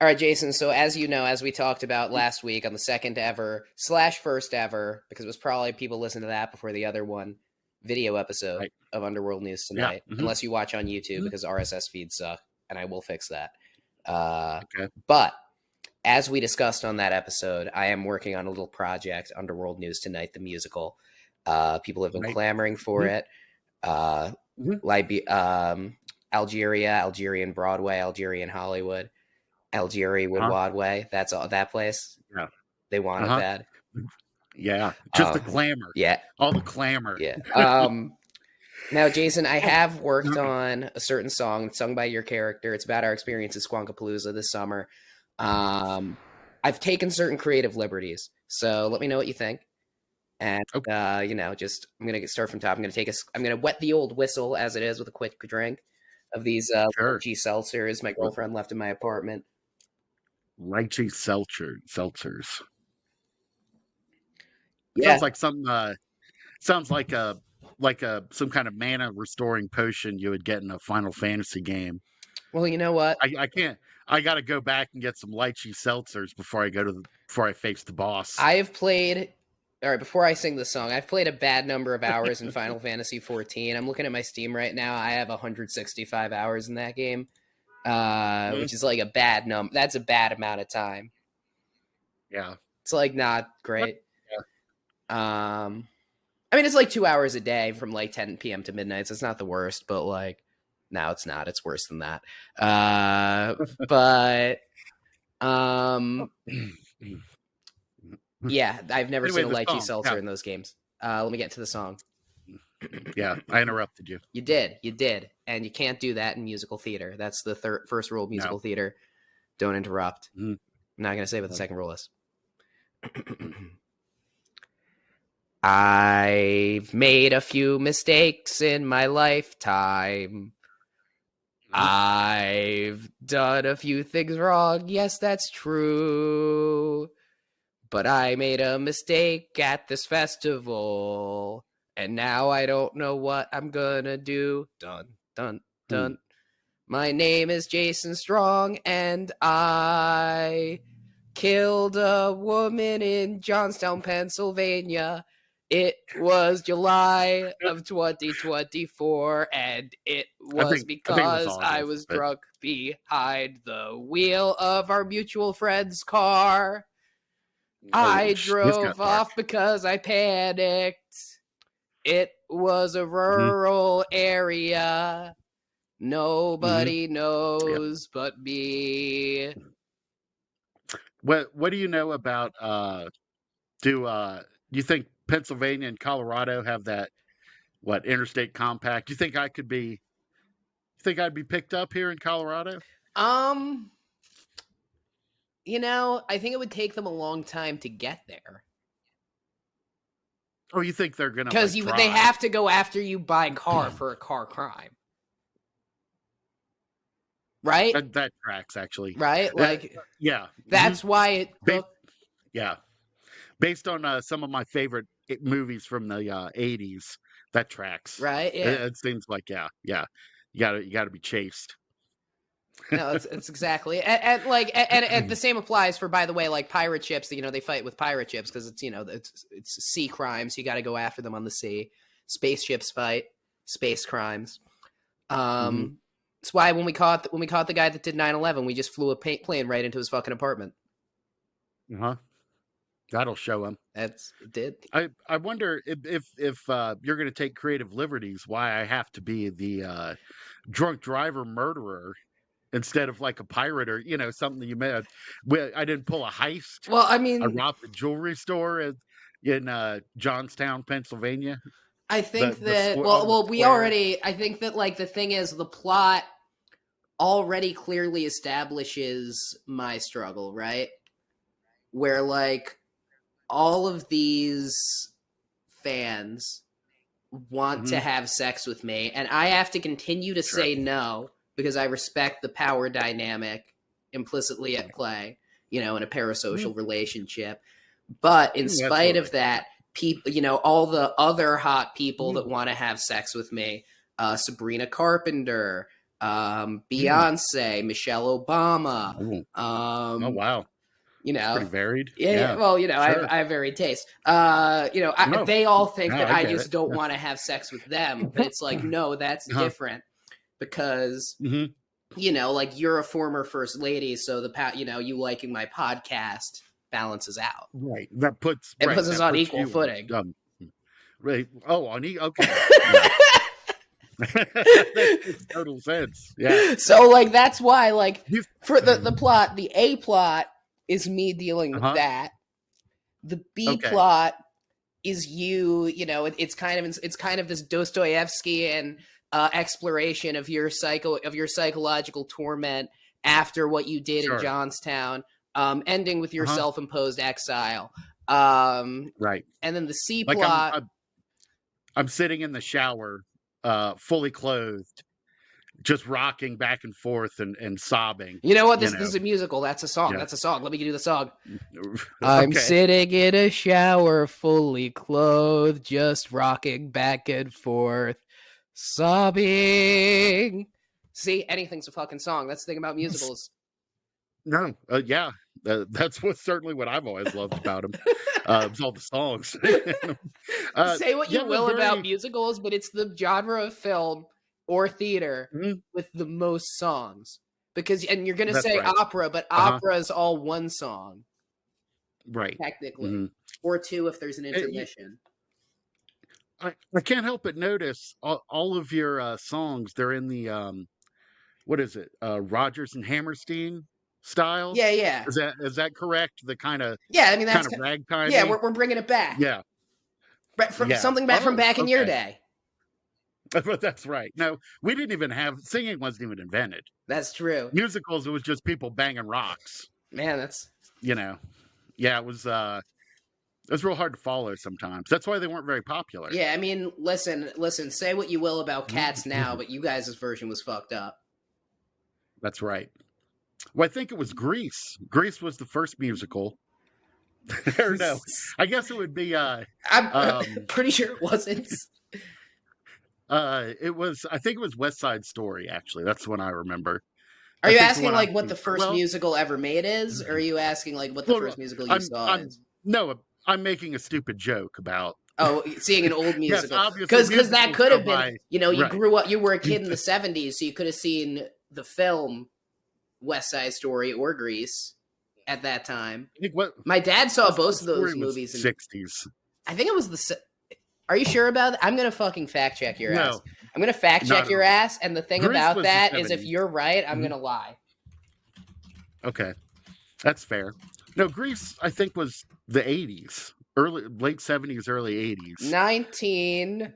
All right, Jason. So as you know, as we talked about last week on the second ever / first ever, because it was probably people listened to that before the other one, video episode Right. of Underworld News Tonight, unless you watch on YouTube because RSS feeds suck, and I will fix that. Okay. But as we discussed on that episode, I am working on a little project, Underworld News Tonight, the musical. People have been clamoring for it. Algeria, Algerian Broadway, Algerian Hollywood, Algeria Woodwadway. That's all that place. Yeah. They want it bad. Yeah. Just the clamor. Yeah. All the clamor. Yeah. Now, Jason, I have worked on a certain song sung by your character. It's about our experience at Squonkapalooza this summer. I've taken certain creative liberties, so let me know what you think. And I'm gonna start from top. I'm gonna wet the old whistle as it is with a quick drink of these lychee seltzers my girlfriend left in my apartment. Lychee seltzers. Yeah. Sounds like some kind of mana restoring potion you would get in a Final Fantasy game. Well, you know what? I can't. I got to go back and get some lychee seltzers before I face the boss. I have played. All right, before I sing the song, I've played a bad number of hours in Final Fantasy 14. I'm looking at my Steam right now. I have 165 hours in that game, which is like a bad number. That's a bad amount of time. Yeah, it's like not great. I mean, it's like 2 hours a day from like 10 p.m. to midnight, so it's not the worst, but like, no, it's not. It's worse than that. Yeah, I've never seen a lychee seltzer in those games. Let me get to the song. Yeah, I interrupted you. You did. And you can't do that in musical theater. That's the first rule of musical theater. Don't interrupt. I'm not going to say what the second rule is. I've made a few mistakes in my lifetime. I've done a few things wrong. Yes, that's true. But I made a mistake at this festival. And now I don't know what I'm gonna do. Dun, dun, dun. My name is Jason Strong, and I killed a woman in Johnstown, Pennsylvania. It was July of 2024, and it was because I was drunk behind the wheel of our mutual friend's car. I drove off because I panicked. It was a rural area. Nobody knows but me. What do you know about do you think Pennsylvania and Colorado have that interstate compact? Do you think I'd be picked up here in Colorado? You know, I think it would take them a long time to get there. Oh, you think they're gonna? Because they have to go after you by car for a car crime, right? That tracks, actually. Right? Like, yeah. That's why it took. Yeah, based on some of my favorite movies from the 80s, that tracks. Right? Yeah. It seems like you gotta be chased. No, it's exactly, and the same applies for, by the way, like pirate ships. They fight with pirate ships because it's sea crimes. You got to go after them on the sea. Spaceships fight space crimes. That's why when we caught the guy that did 9/11, we just flew a plane right into his fucking apartment. That'll show him. It did. I wonder if you're going to take creative liberties, why I have to be the drunk driver murderer instead of like a pirate or something that you made. I didn't pull a heist. Well, I mean, I robbed a jewelry store in Johnstown, Pennsylvania. I think I think that like the thing is the plot already clearly establishes my struggle, right? Where like all of these fans want to have sex with me, and I have to continue to say no because I respect the power dynamic implicitly at play, in a parasocial relationship. But in spite of that, people, all the other hot people that want to have sex with me, Sabrina Carpenter, Beyonce, Michelle Obama. Oh wow, You know, pretty varied. yeah. Well, you know, sure. I have varied taste. You know, No, they all think no, that I I get it. just don't want to have sex with them, but it's like, no, that's Uh-huh. different because hmm you know, like you're a former first lady, so you know, you liking my podcast balances out. Right. It puts us That on puts equal you footing. right. Oh, okay. Yeah. That makes total sense. Yeah. So like that's why like You- for the plot, the A plot is me dealing with uh-huh. that. The B Okay. plot is you know, it's kind of this Dostoevskian exploration of your psychological torment after what you did in Sure. Johnstown, ending with your Uh-huh. self-imposed exile. Right. And then the C Like plot. I'm sitting in the shower, fully clothed, just rocking back and forth and sobbing. You know what? You This know. is a musical. That's a song. Yeah. That's a song. Let me do the song. I'm Okay. sitting in a shower, fully clothed, just rocking back and forth, sobbing. See, anything's a fucking song. That's the thing about musicals. No. Yeah. Certainly what I've always loved about them. It's all the songs. Say what you Yeah, will about very. musicals, but it's the genre of film or theater Mhm, with the most songs. And you're gonna that's say right. opera, but Uh-huh. opera is all one song, Right. technically. Mhm. Or two if there's an Eh, you- intermission. I can't help but notice all of your songs. They're in the what is it? Rogers and Hammerstein style. Yeah, yeah. Is that correct? The Yeah, I mean kind that's of yeah, ragtimey. we're bringing it back. Yeah. From Yeah. something back from Oh, back in your okay. day. But that's right. No, we didn't even have singing. Wasn't even invented. That's true. Musicals. It was just people banging rocks. Man, that's You know. Yeah. It was. It was real hard to follow sometimes. That's why they weren't very popular. yeah, I mean, listen, say what you will about Cats now, Mhm. but you guys' version was fucked up. That's right. Well, I think it was Grease. Grease was the first musical. Or no, I guess it would be. I'm pretty sure it wasn't. It was. I think it was West Side Story. Actually, that's the one I remember. Are I you think the asking one like I'm what the first well, musical ever made is, or are you asking like what the well, first musical you saw I'm is? no, I'm making a stupid joke about. Oh, seeing an old Yes, musical, obviously because that musicals could go have been, by you know, you right. grew up, you were a kid in the '70s, so you could have seen the film West Side Story or Grease at that time. I think what My dad saw West both Side of those Story was movies, and 60s. I think it was Are you sure about that? I'm gonna fucking fact check your ass. No, I'm gonna fact not check at your all. ass, and the thing Grease about was the that is, if 70s. you're right, I'm Mhm. gonna lie. Okay, that's fair. No, Grease I think was the 80s, late 70s, early 80s. 19.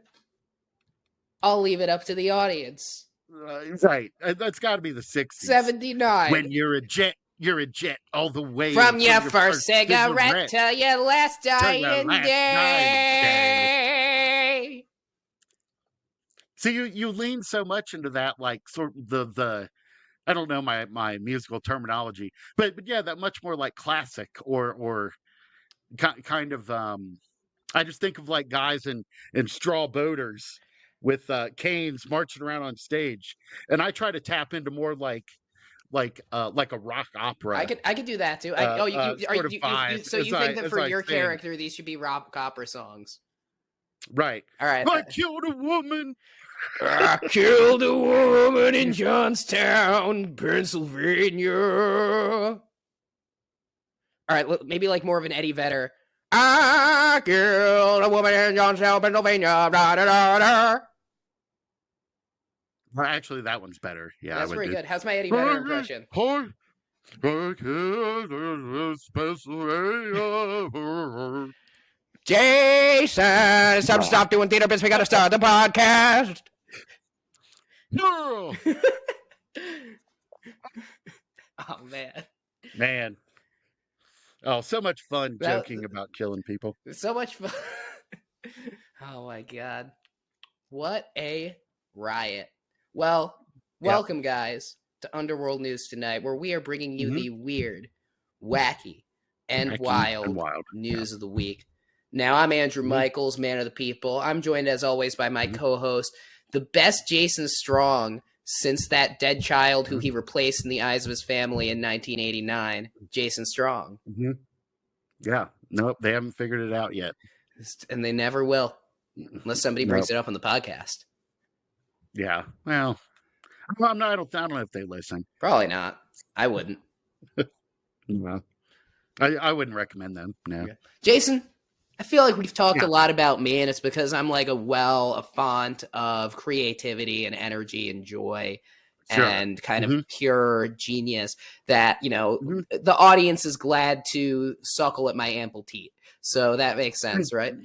I'll leave it up to the audience. Right, that's got to be the 60s. 79. When you're a jet all the way From your first first cigarette till your last till dying your last dying day. day. So you lean so much into that, like sort of the I don't know my musical terminology, but yeah, that much more like classic or kind of I just think of like guys in straw boaters with canes marching around on stage, and I try to tap into more like a rock opera I could do that too. sort of vibe So you think that as for I your sing. character these should be rock opera songs? Right. All right. I killed a woman. I killed a woman in Johnstown, Pennsylvania. All right, maybe like more of an Eddie Vedder. I killed a woman in Johnstown, Pennsylvania. Da, da, da, da. Well, actually, that one's better. Yeah, That's pretty good. How's my Eddie Vedder impression? Jason, it's time to stop doing theater bits. We got to start the podcast. No. Oh, Man. Oh, so much fun joking about killing people. So much fun. Oh, my God. What a riot. Well, welcome, guys, to Underworld News Tonight, where we are bringing you the weird, wacky, and wild news of the week. Now, I'm Andrew Michaels, man of the people. I'm joined, as always, by my co-host, the best Jason Strong since that dead child who he replaced in the eyes of his family in 1989, Jason Strong. Mm-hmm. Yeah. Nope. They haven't figured it out yet. And they never will, unless somebody brings Nope. it up on the podcast. Yeah. Well, I don't know if they listen. Probably not. I wouldn't. No. I wouldn't recommend them. No. Yeah. Jason, I feel like we've talked a lot about me, and it's because I'm like a font of creativity and energy and joy and kind of pure genius that, you know, the audience is glad to suckle at my ample teat. So that makes sense, right?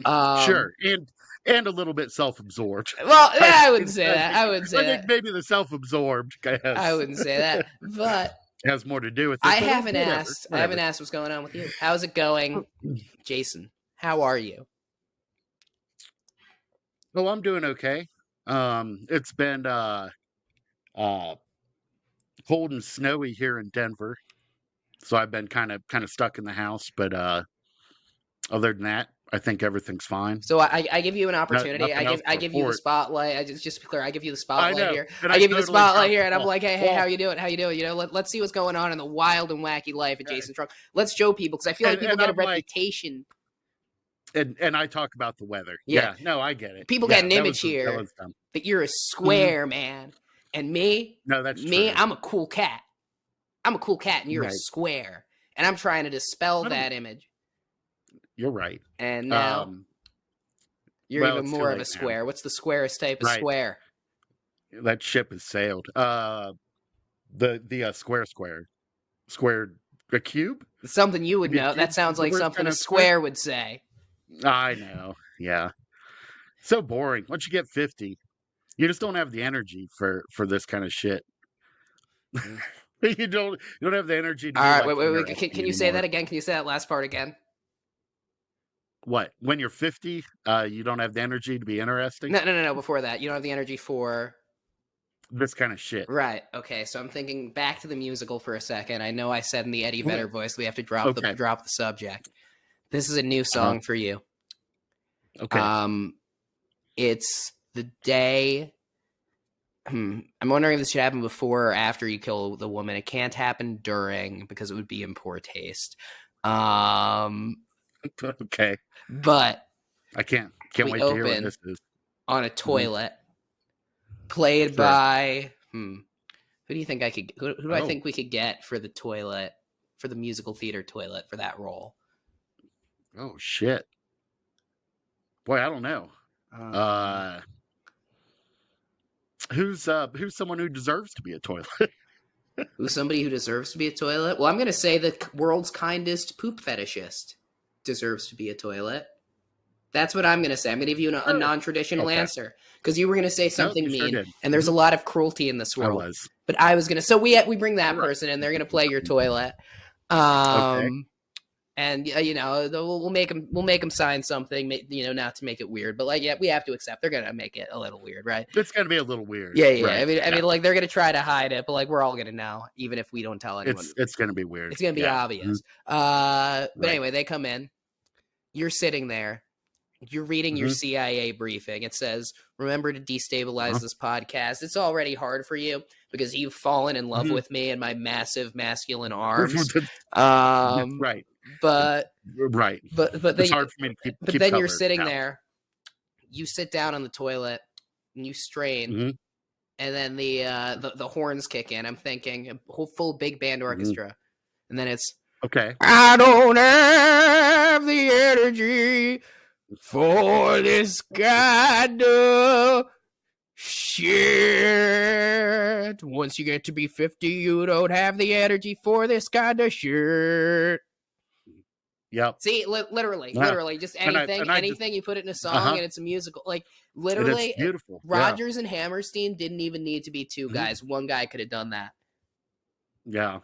Sure. And a little bit self-absorbed. Well, I wouldn't say that. I wouldn't say that. I think maybe the self-absorbed guy has. I wouldn't say that. But has more to do with it. I haven't asked. Whatever. I haven't asked what's going on with you. How's it going, Jason? How are you? Oh, I'm doing okay. It's been cold and snowy here in Denver, so I've been kind of stuck in the house. But other than that, I think everything's fine. So I give you an opportunity. I give you the spotlight. Just to be clear, I give you the spotlight here. I give you the spotlight here, and I'm like, hey, how you doing? How you doing? You know, let's see what's going on in the wild and wacky life of Jason Strong. Let's show people, because I feel like people get a reputation. And I talk about the weather. Yeah, no, I get it. People get an image here that you're a square man, and me. No, that's me. true. I'm a cool cat. I'm a cool cat, and you're a square. And I'm trying to dispel that image. You're right. And now you're even more of a square. Now. What's the squarest type of square? That ship has sailed. The square, a cube. It's something you would know. That sounds like something a square would say. I know. Yeah. So boring. Once you get 50, you just don't have the energy for this kind of shit. you don't have the energy to. All right. Wait. Can you say that again? Can you say that last part again? What? When you're 50, you don't have the energy to be interesting? No. Before that, you don't have the energy for this kind of shit. Right. Okay. So I'm thinking back to the musical for a second. I know I said in the Eddie Vedder voice we have to drop the subject. This is a new song for you. Okay. It's the day. I'm wondering if this should happen before or after you kill the woman. It can't happen during, because it would be in poor taste. Okay. But I can't wait to hear what this is. On a toilet, played by who do you think I could? Who do I think we could get for the toilet, for the musical theater toilet, for that role? Oh shit! Boy, I don't know. Who's someone who deserves to be a toilet? Who's somebody who deserves to be a toilet? Well, I'm going to say the world's kindest poop fetishist deserves to be a toilet. That's what I'm going to say. I'm going to give you a non-traditional answer, because you were going to say something mean, and there's a lot of cruelty in this world. But I was going to. So we bring that person in. They're going to play your toilet. And you know, we'll make them sign something, you know, not to make it weird, but like, yeah, we have to accept they're gonna make it a little weird, right? It's gonna be a little weird. Yeah. Right. I mean, like, they're gonna try to hide it, but like, we're all gonna know, even if we don't tell anyone. It's gonna be weird. It's gonna be obvious. But anyway, they come in. You're sitting there. You're reading your CIA briefing. It says, "Remember to destabilize this podcast. It's already hard for you because you've fallen in love with me and my massive masculine arms." Right. But it's hard for me to keep but then you're sitting there, you sit down on the toilet and you strain, and then the horns kick in. I'm thinking a whole full big band orchestra, and then it's I don't have the energy for this kind of shit. Once you get to be 50, you don't have the energy for this kind of shit. Yep. See, literally, just anything you put it in a song and it's a musical. Like, literally, it's beautiful. Rodgers and Hammerstein didn't even need to be two guys. One guy could have done that. Yeah.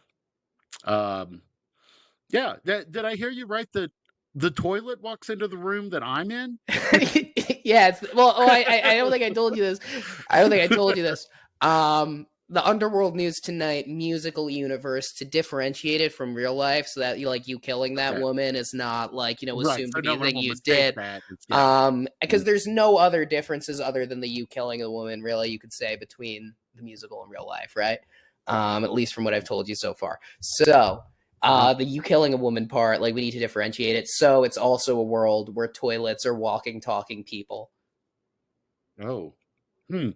Yeah. Did I hear you right? The toilet walks into the room that I'm in? Yeah. I don't think I told you this. The Underworld News Tonight musical universe, to differentiate it from real life, so that you killing that woman is not like, assumed to be a thing you did. Because there's no other differences other than the you killing a woman, really, you could say, between the musical in real life, right? At least from what I've told you so far. So the you killing a woman part, like we need to differentiate it. So it's also a world where toilets are walking, talking people. Oh, hmm.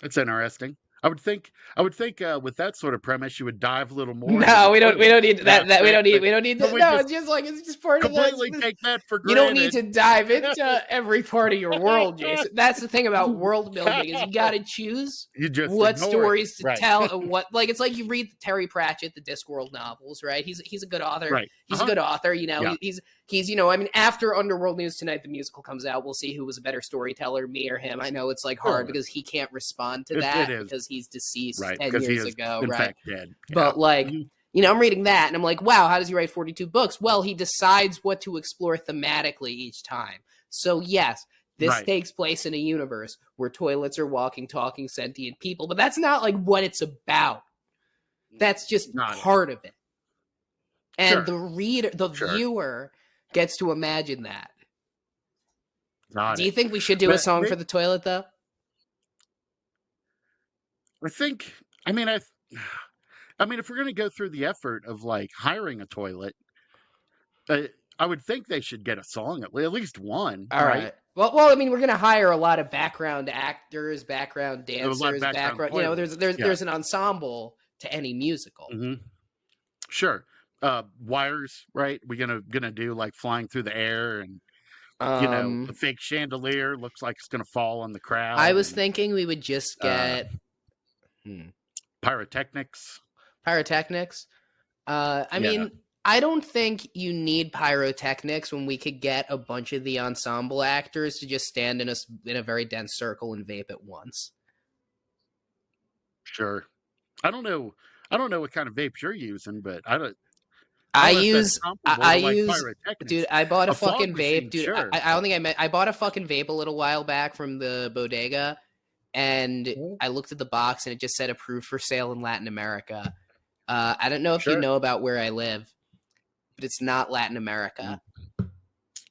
That's interesting. I would think with that sort of premise, you would dive a little more into the No, we don't. We toilet don't need that. We don't aspect, need. We don't need but to. we No, just it's just part of completely the. take that for You don't need granted. to dive into every part of your world, Jason. That's the thing about world building is you got to choose You just what ignore it, stories to right? tell and what like it's like you read Terry Pratchett, the Discworld novels, right? He's a good author. Right. He's a good author, you know. Yeah. He's you know, I mean, after Underworld News Tonight, the musical comes out, we'll see who was a better storyteller, me or him. I know it's like hard Sure. because he can't respond to It that is. because he's deceased Right. 10 Because he years is, ago, in right? fact, dead. Yeah. But like, Mhm. you know, I'm reading that and I'm like, wow, how does he write 42 books? Well, he decides what to explore thematically each time. So, yes, this Right. takes place in a universe where toilets are walking, talking, sentient people, but that's not like what it's about. That's just Not part of it. And Sure. the reader, the Sure. viewer gets to imagine that. Got Do you it. think we should do a But song for the toilet, though? I think, I mean, I mean, if we're going to go through the effort of like hiring a toilet, uh, I would think they should get a song, at least one, All right? right. Well, I mean, we're gonna hire a lot of background actors, background A lot of dancers, background background. You know, toilets. Yeah. there's an ensemble to any musical. Hmm. Sure. Wires, right? We're gonna do like flying through the air, and a fake chandelier looks like it's gonna fall on the I crowd, was and thinking we would just uh, get pyrotechnics. pyrotechnics. I Yeah. mean, I don't think you need pyrotechnics when we could get a bunch of the ensemble actors to just stand in a very dense circle and vape at once. Sure. I don't know. I don't know what kind of vape you're using, but I I don't know if that's use, comparable to like dude. pyrotechnics. I bought a A fog fucking vape, machine, dude. sure, I don't but think I meant. I bought a fucking vape a little while back from the bodega, and I looked at the box and it just said approved for sale in Latin America. I don't know if you sure. know about where I live, but it's not Latin America.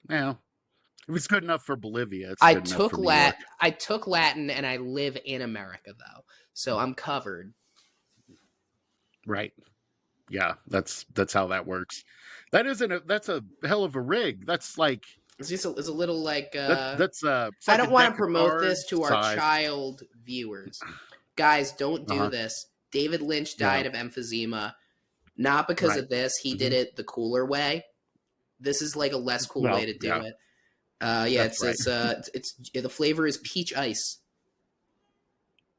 Now, if it's good enough for Bolivia, it's I good enough took for New York. I took Latin, and I live in America though, so I'm covered. Right. Yeah, that's how that works. That's a hell of a rig. That's like It's a little like it's I like a don't want deck to of promote this cards to our size. child viewers. Guys, don't do Uh-huh. this. David Lynch No. died of emphysema, not because Right. of this. He did it the cooler way. This is like a less cool Well, way to do yeah, it. Yeah, that's right. it's the flavor is peach ice.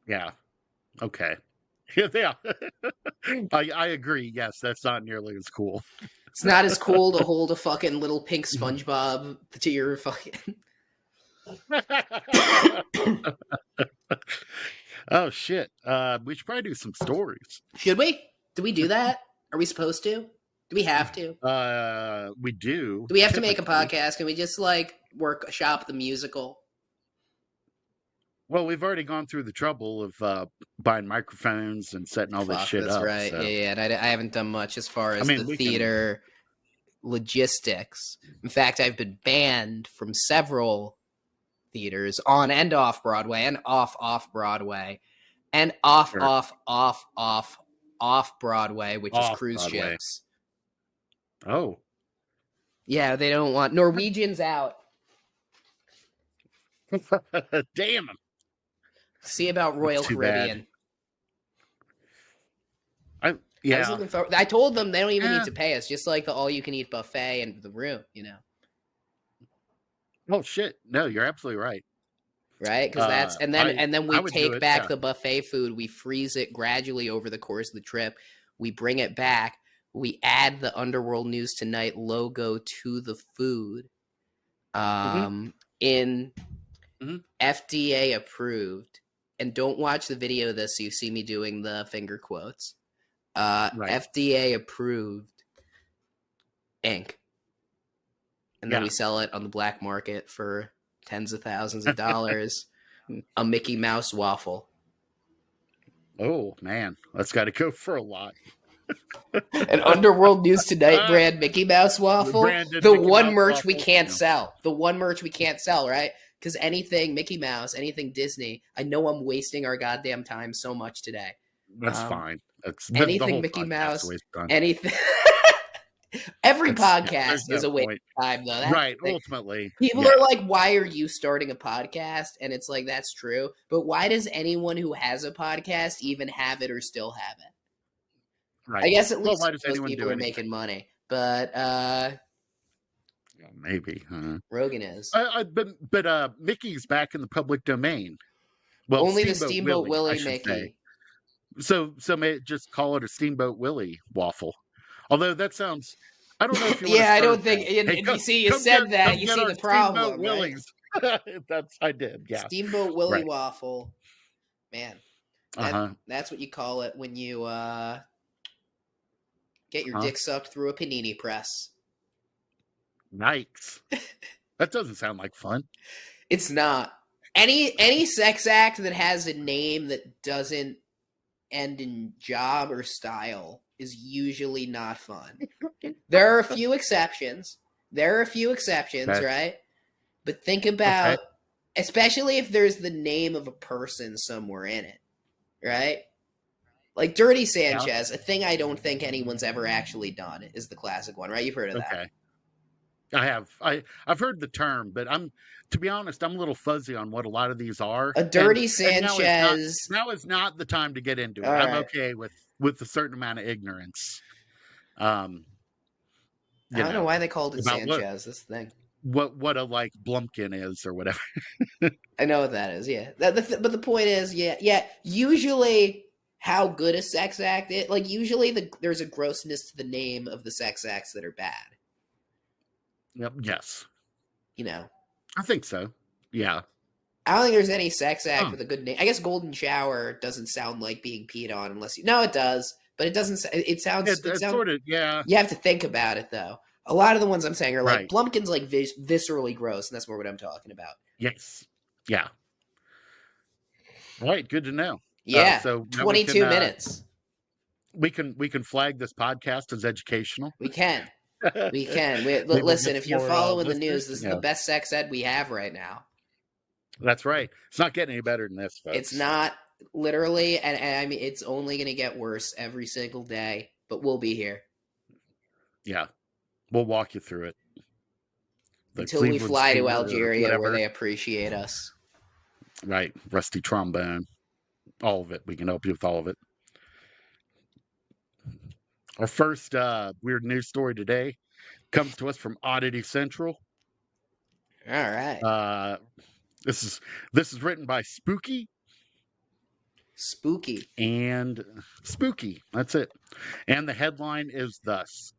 Yeah. Okay. Yeah. I agree. Yes, that's not nearly as cool. It's not as cool to hold a fucking little pink SpongeBob to your fucking. Oh shit. We should probably do some stories. Should we? Do we do that? Are we supposed to? Do we have to? We do. Do we have to make a typically. podcast? Can we just like workshop the musical? Well, we've already gone through the trouble of buying microphones and setting all this Fuck, shit that's up. right. So. Yeah, and I haven't done much as far as mean, the we can- theater logistics. In fact, I've been banned from several theaters on and off Broadway and off Broadway and off Sure. off Broadway, which is Off cruise Broadway. ships. Oh, Yeah, they don't want Norwegians out. damn 'em. See about Royal too bad. Caribbean. I I was yeah. looking for. I told them they don't even Yeah. need to pay us, just like the all-you-can-eat buffet and the room, you know, Oh shit. No, you're absolutely right. right? Because that's and then we I would do take it, back yeah. the buffet food, we freeze it gradually over the course of the trip, we bring it back, we add the Underworld News Tonight logo to the food, in Mhm. FDA approved. And don't watch the video of this so you see me doing the finger quotes. Right. FDA approved ink. And then Yeah. we sell it on the black market for tens of thousands of dollars. A Mickey Mouse waffle. Oh man, that's got to go for a lot. An Underworld News Tonight brand Mickey Mouse waffle. Branded The Mickey one Mouse merch we waffle, can't yeah. sell. The one merch we can't sell, right? because anything Mickey Mouse, anything Disney, I know I'm wasting our goddamn time so much today. That's fine. That's the Anything whole Mickey podcast is a Mouse, waste of time. anything. Every podcast There's is no a waste point. of time, though. That's Right. the thing. Ultimately. People Yeah. are like, why are you starting a podcast? And it's like, that's true. But why does anyone who has a podcast even have it or still have it? Right. I guess at Well, least why does those anyone people do are anything? making money. But Yeah, maybe. Rogan is. But Mickey's back in the public domain. Well, Only the Steamboat Steamboat Willie, I Willie should say. Mickey. So may just call it a Steamboat Willie waffle. Although that sounds, I don't know if you want to Yeah, I start don't think. that. Hey, You see, you said that. You get see our the Steamboat problem, right? Willies. I did. Yeah. Steamboat Willie Right. waffle. Man, that's what you call it when you get your dick sucked through a panini press. Nice. That doesn't sound like fun. It's not. Any sex act that has a name that doesn't end in job or style is usually not fun. There are a few exceptions. Okay. Right? But think about, especially if there's the name of a person somewhere in it, right? Like Dirty Sanchez, a thing I don't think anyone's ever actually done, is the classic one, right? You've heard of that. Okay. I have. I've heard the term, but to be honest, I'm a little fuzzy on what a lot of these are. A Dirty And Sanchez. now is not the time to get into it. All I'm right. okay with a certain amount of ignorance. I don't know why they called it Sanchez. This thing. What a like Blumpkin is or whatever. I know what that is. Yeah. But the point is, yeah. Usually, how good a sex act is, like usually there's a grossness to the name of the sex acts that are bad. Yep. Yes. You know. I think so. Yeah. I don't think there's any sex act with a good name. I guess Golden Shower doesn't sound like being peed on unless you. No, it does, but it doesn't. It sounds. It sort of. Yeah. You have to think about it though. A lot of the ones I'm saying are like Right. Blumpkin's like viscerally gross, and that's more what I'm talking about. Yes. Yeah. All right. Good to know. Yeah. So 22 minutes. We can flag this podcast as educational. We can. Listen, if you're following the news, this is the best sex ed we have right now. That's right. It's not getting any better than this, folks. It's not, literally, and I mean, it's only going to get worse every single day, but we'll be here. Yeah. We'll walk you through it. Until we fly to Algeria where they appreciate us. Right. Rusty trombone. All of it. We can help you with all of it. Our first weird news story today comes to us from Oddity Central. All right. This is written by Spooky. And Spooky. That's it. And the headline is thus: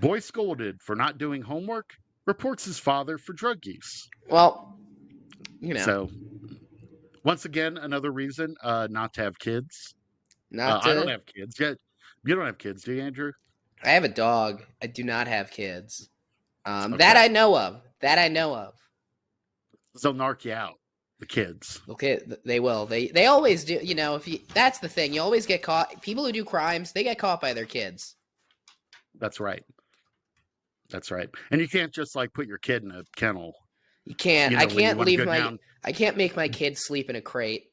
Boy scolded for not doing homework, reports his father for drug use. Well, you know. So, once again, another reason not to have kids. I don't have kids yet. You don't have kids, do you, Andrew? I have a dog. I do not have kids. Okay. That I know of. They'll narc you out, the kids. Okay, they will. They always do. You know, that's the thing. You always get caught. People who do crimes, they get caught by their kids. That's right. And you can't just like put your kid in a kennel. You can't. You know, I can't make my kid sleep in a crate.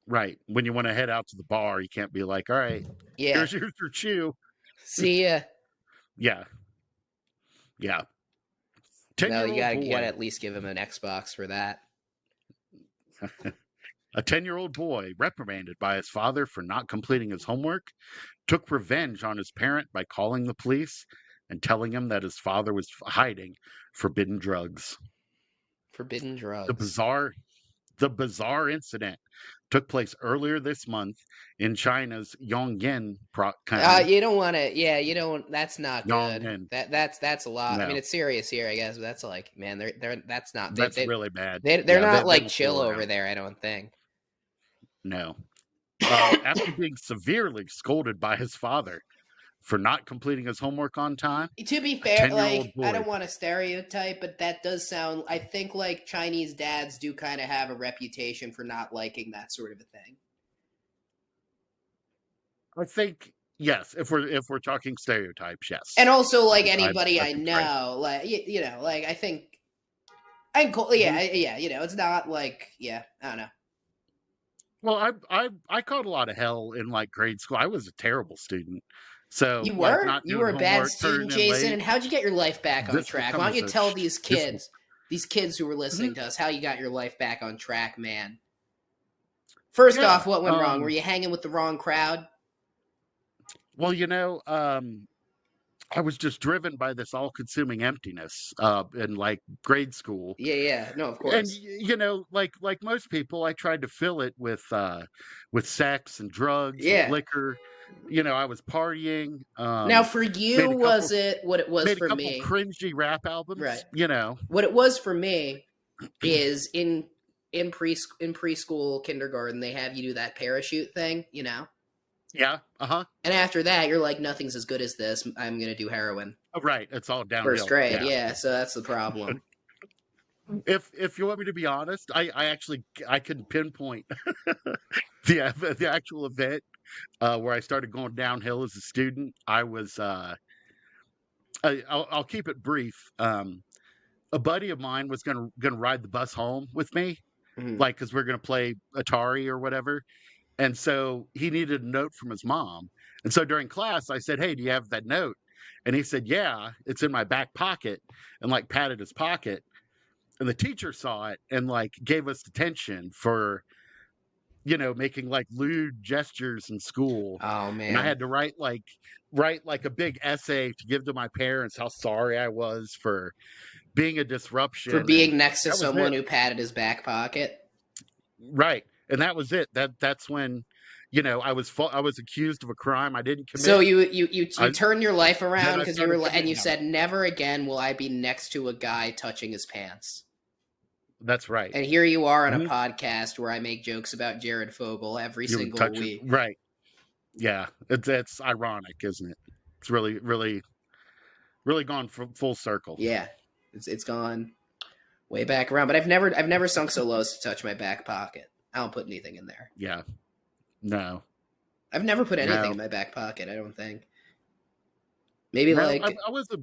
Right. When you want to head out to the bar, you can't be like, all right, here's your chew. See ya. Yeah. No, you gotta at least give him an Xbox for that. A 10-year-old boy, reprimanded by his father for not completing his homework, took revenge on his parent by calling the police and telling him that his father was hiding forbidden drugs. The bizarre incident took place earlier this month in China's Yongyan county. You don't want to. Yeah, you don't. That's not Yongyan. good. That's a lot. No. I mean, it's serious here, I guess. But that's like, man, that's not. That's really bad. They're not like chill over there. I don't think. No. After being severely scolded by his father for not completing his homework on time. To be fair, like, I don't want to stereotype, but that does sound. I think like Chinese dads do kind of have a reputation for not liking that sort of a thing. I think yes, if we're talking stereotypes, yes. And also, like anybody I know, like you know, like I think And Mhm. yeah, it's not like, I don't know. Well, I caught a lot of hell in, like, grade school. I was a terrible student. So, You like, were? not You were doing a bad homework, student, turning in Jason, late, and how'd you get your life back on this will track? come Why don't as you a tell these kids who were mhm. listening to us, how you got your life back on track, man? First Yeah, off, what went wrong? Were you hanging with the wrong crowd? well, I was just driven by this all-consuming emptiness, in, like, grade school. Yeah, yeah. No, of And, course. like most people, I tried to fill it with sex and drugs, with Yeah. liquor. I was partying, Now for you, made a couple was it what it was made a for couple me? cringy rap Right. albums. What it was for me is in preschool, kindergarten, they have you do that parachute thing. Yeah, uh-huh. And after that, you're like, nothing's as good as this. I'm gonna do heroin. Oh, right, it's all First downhill, grade, yeah. yeah. So that's the problem. If you want me to be honest, I actually I can pinpoint the actual event, where I started going downhill as a student. I'll keep it brief. A buddy of mine was gonna ride the bus home with me, Mhm. like, because 'cause we're gonna play Atari or whatever, and so he needed a note from his mom, and so during class, I said, "Hey, do you have that note?" And he said, "Yeah, it's in my back pocket," and, like, patted his pocket, and the teacher saw it and, like, gave us detention for, making, like, lewd gestures in school, Oh and I man, had to write, like, a big essay to give to my parents how sorry I was for being a for disruption, and being next to that was someone it. who patted his back pocket. Right, and that was it. That's when, I was accused of a crime I didn't So commit. you I turn your life Then around I because you were started and committing you them. said never again will I be next to a guy touching his pants. That's right. And here you are on a Mhm. podcast where I make jokes about Jared Fogle every You were single touching week. right. Yeah, it's ironic, isn't it? It's really, really, really gone full circle. Yeah, it's gone way back around. But I've never sunk so low as to touch my back pocket. I don't put anything in there. Yeah. No. I've never put anything in No. my back pocket. I don't think. Maybe No, I like I was a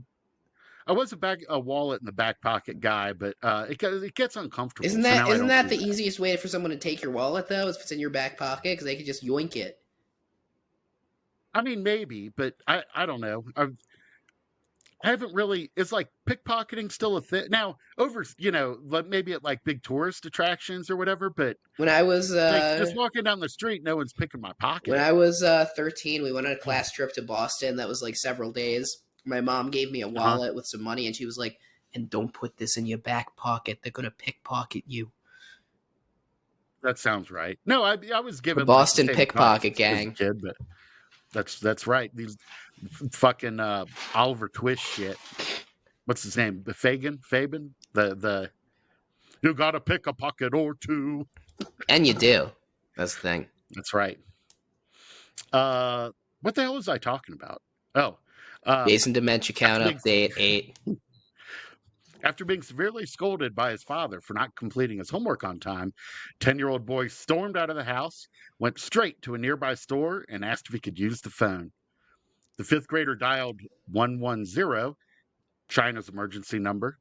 I was a wallet in the back pocket guy, but, it gets uncomfortable, isn't so that now I isn't don't that do the that. easiest way for someone to take your wallet though? Is if it's in your back pocket because they could just yoink it. I mean, maybe, but I don't know. I haven't really. It's like pickpocketing still a thing now like maybe at like big tourist attractions or whatever, but When I was like just uh walking down the street, no one's picking my when pocket. I was 13, we went on a class trip to Boston. That was like several days. My mom gave me a Uh-huh. wallet with some money, and she was like, "And don't put this in your back pocket. They're gonna pickpocket you." That sounds right. No, I was The given like the Boston same advice pickpocket as a gang. kid, but that's right. These fucking Oliver Twist shit. What's his name? The Fabian. The you got to pick a pocket or two. And you do. That's the thing. That's right. Uh, what the hell was I talking about? Oh, um, Jason Dementia after count being update 8. After being severely scolded by his father for not completing his homework on time, 10-year-old boy stormed out of the house, went straight to a nearby store, and asked if he could use the phone. The fifth grader dialed 110, China's emergency number.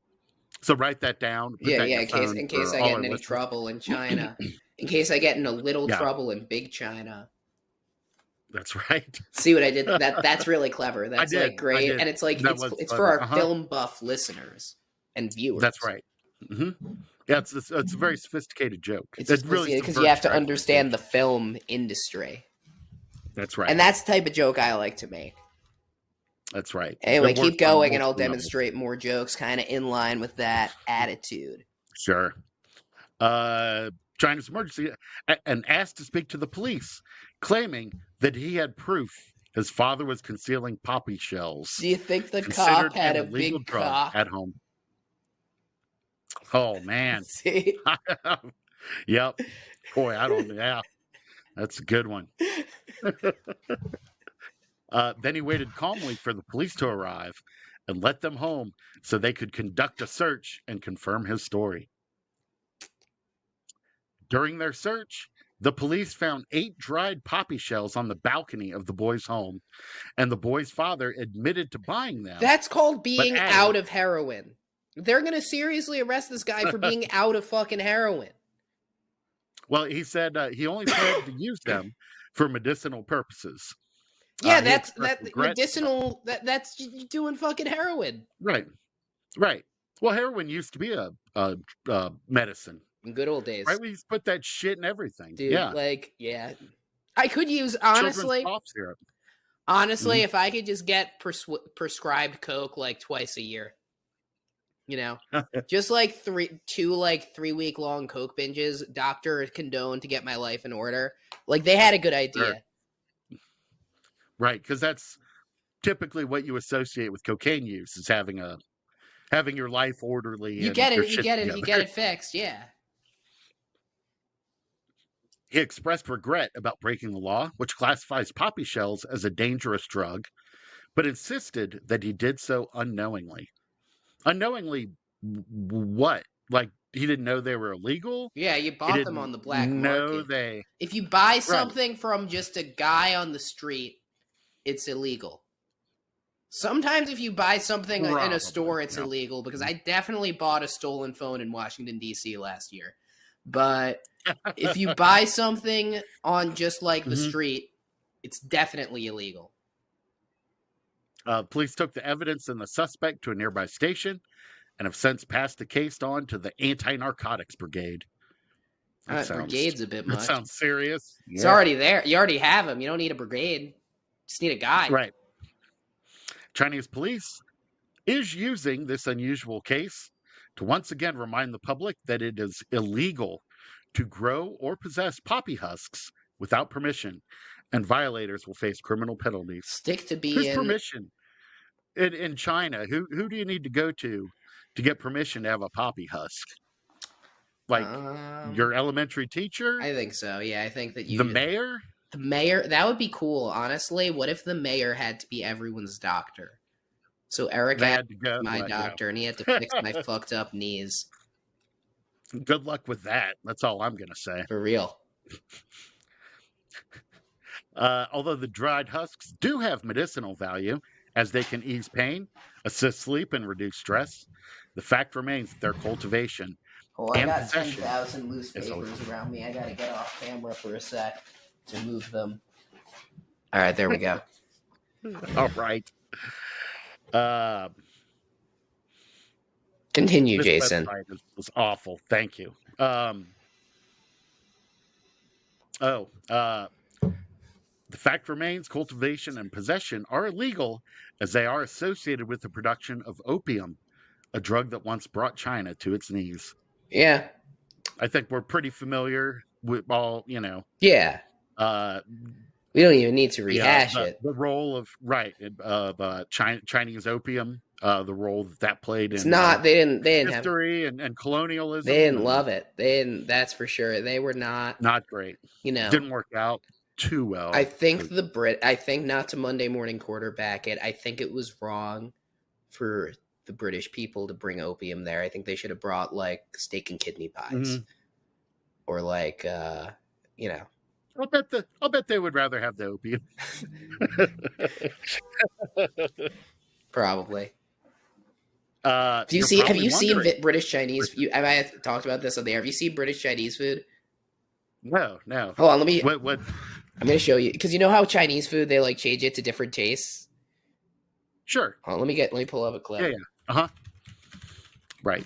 So write that down, put Yeah, that in yeah. your phone In case for I all get our in any listeners. trouble in China, in case I get in a little Yeah, trouble in Big China. that's right. See what I did? That's really clever. I That's did. like I great, did. and it's like That was it's for clever. our Uh-huh. film buff listeners and That's viewers. right. hmm Yeah, it's a very sophisticated joke. It's It really because you subverts have to your understand the expectations. film industry, That's and right. that's the type of joke I like to make. That's right. Anyway, It keep works on going, and I'll multiple levels. demonstrate more jokes, kind of in line with that attitude. Sure. uh, China's emergency and asked to speak to the police, claiming that he had proof his father was concealing poppy shells, Do you think the cop considered had an a illegal big drug, cock? at home. Oh man. See, Yep. Boy, I don't. Yeah, that's a good one. Then he waited calmly for the police to arrive and let them home so they could conduct a search and confirm his story. During their search, the police found 8 dried poppy shells on the balcony of the boy's home, and the boy's father admitted to buying them, that's called but being added, out of heroin. They're going to seriously arrest this guy for being out of fucking heroin. Well, he said he only planned to use them for medicinal purposes. Yeah, He that's expressed that regret. medicinal. That's doing fucking heroin. Right, right. Well, heroin used to be a medicine, In good old days, right? We used to put that shit in everything. dude. Yeah, Like, yeah, I could use children's honestly. cough syrup. Honestly, Mhm. if I could just get prescribed coke like twice a year, you know, just like 3 week long coke binges, doctor condoned to get my life in order. Like they had a good idea. Right, because that's typically what you associate with cocaine use is having your life orderly You and get your it, you shit get it, you together. get it fixed. Yeah. He expressed regret about breaking the law, which classifies poppy shells as a dangerous drug, but insisted that he did so unknowingly. Unknowingly, what? Like he didn't know they were illegal. Yeah, you He bought them on didn't the black know market. they. If you buy Right. something from just a guy on the street, it's illegal. Sometimes if you buy something in a store, it's Yeah. illegal because I definitely bought a stolen phone in Washington, D.C. last year. But if you buy something on just like the Mhm. street, it's definitely illegal. Police took the evidence and the suspect to a nearby station and have since passed the case on to the Anti-Narcotics Brigade. Brigade's a bit That much. sounds serious. It's already there. You already have them. You don't need a brigade. Just need a guy. Right. Chinese police is using this unusual case to once again remind the public that it is illegal to grow or possess poppy husks without permission, and violators will face criminal penalties. Stick to Whose being permission? In China, who do you need to go to get permission to have a poppy husk? Like your elementary teacher? I think so. Yeah, I think that The mayor? The mayor, that would be cool, honestly. What if the mayor had to be everyone's doctor? So Eric had to go, my doctor, and he had to fix my fucked up knees. Good luck with that. That's all I'm gonna say. For real. Although the dried husks do have medicinal value, as they can ease pain, assist sleep, and reduce stress, the fact remains that their cultivation Oh, and I got possession 10,000 loose is papers around me. I gotta get off camera for a sec to move them. All right, there we go. All right. Continue, This Jason. website was awful. Thank you. The fact remains cultivation and possession are illegal as they are associated with the production of opium, a drug that once brought China to its knees. Yeah. I think we're pretty familiar with all, Yeah. We don't even need to rehash it. The role of Chinese opium, the role that played in they didn't history and colonialism. They didn't love it. They didn't. That's for sure. They were not great. Didn't work out too well. I think I think not to Monday morning quarterback it. I think it was wrong for the British people to bring opium there. I think they should have brought like steak and kidney pies, or like I'll bet they would rather have the opium. Probably. Have you seen British Chinese? I talked about this on the air. Have you seen British Chinese food? No. Hold on, let me. What? I'm going to show you because you know how Chinese food they like change it to different tastes. Sure. Hold on, let me pull up a clip. Yeah. Right.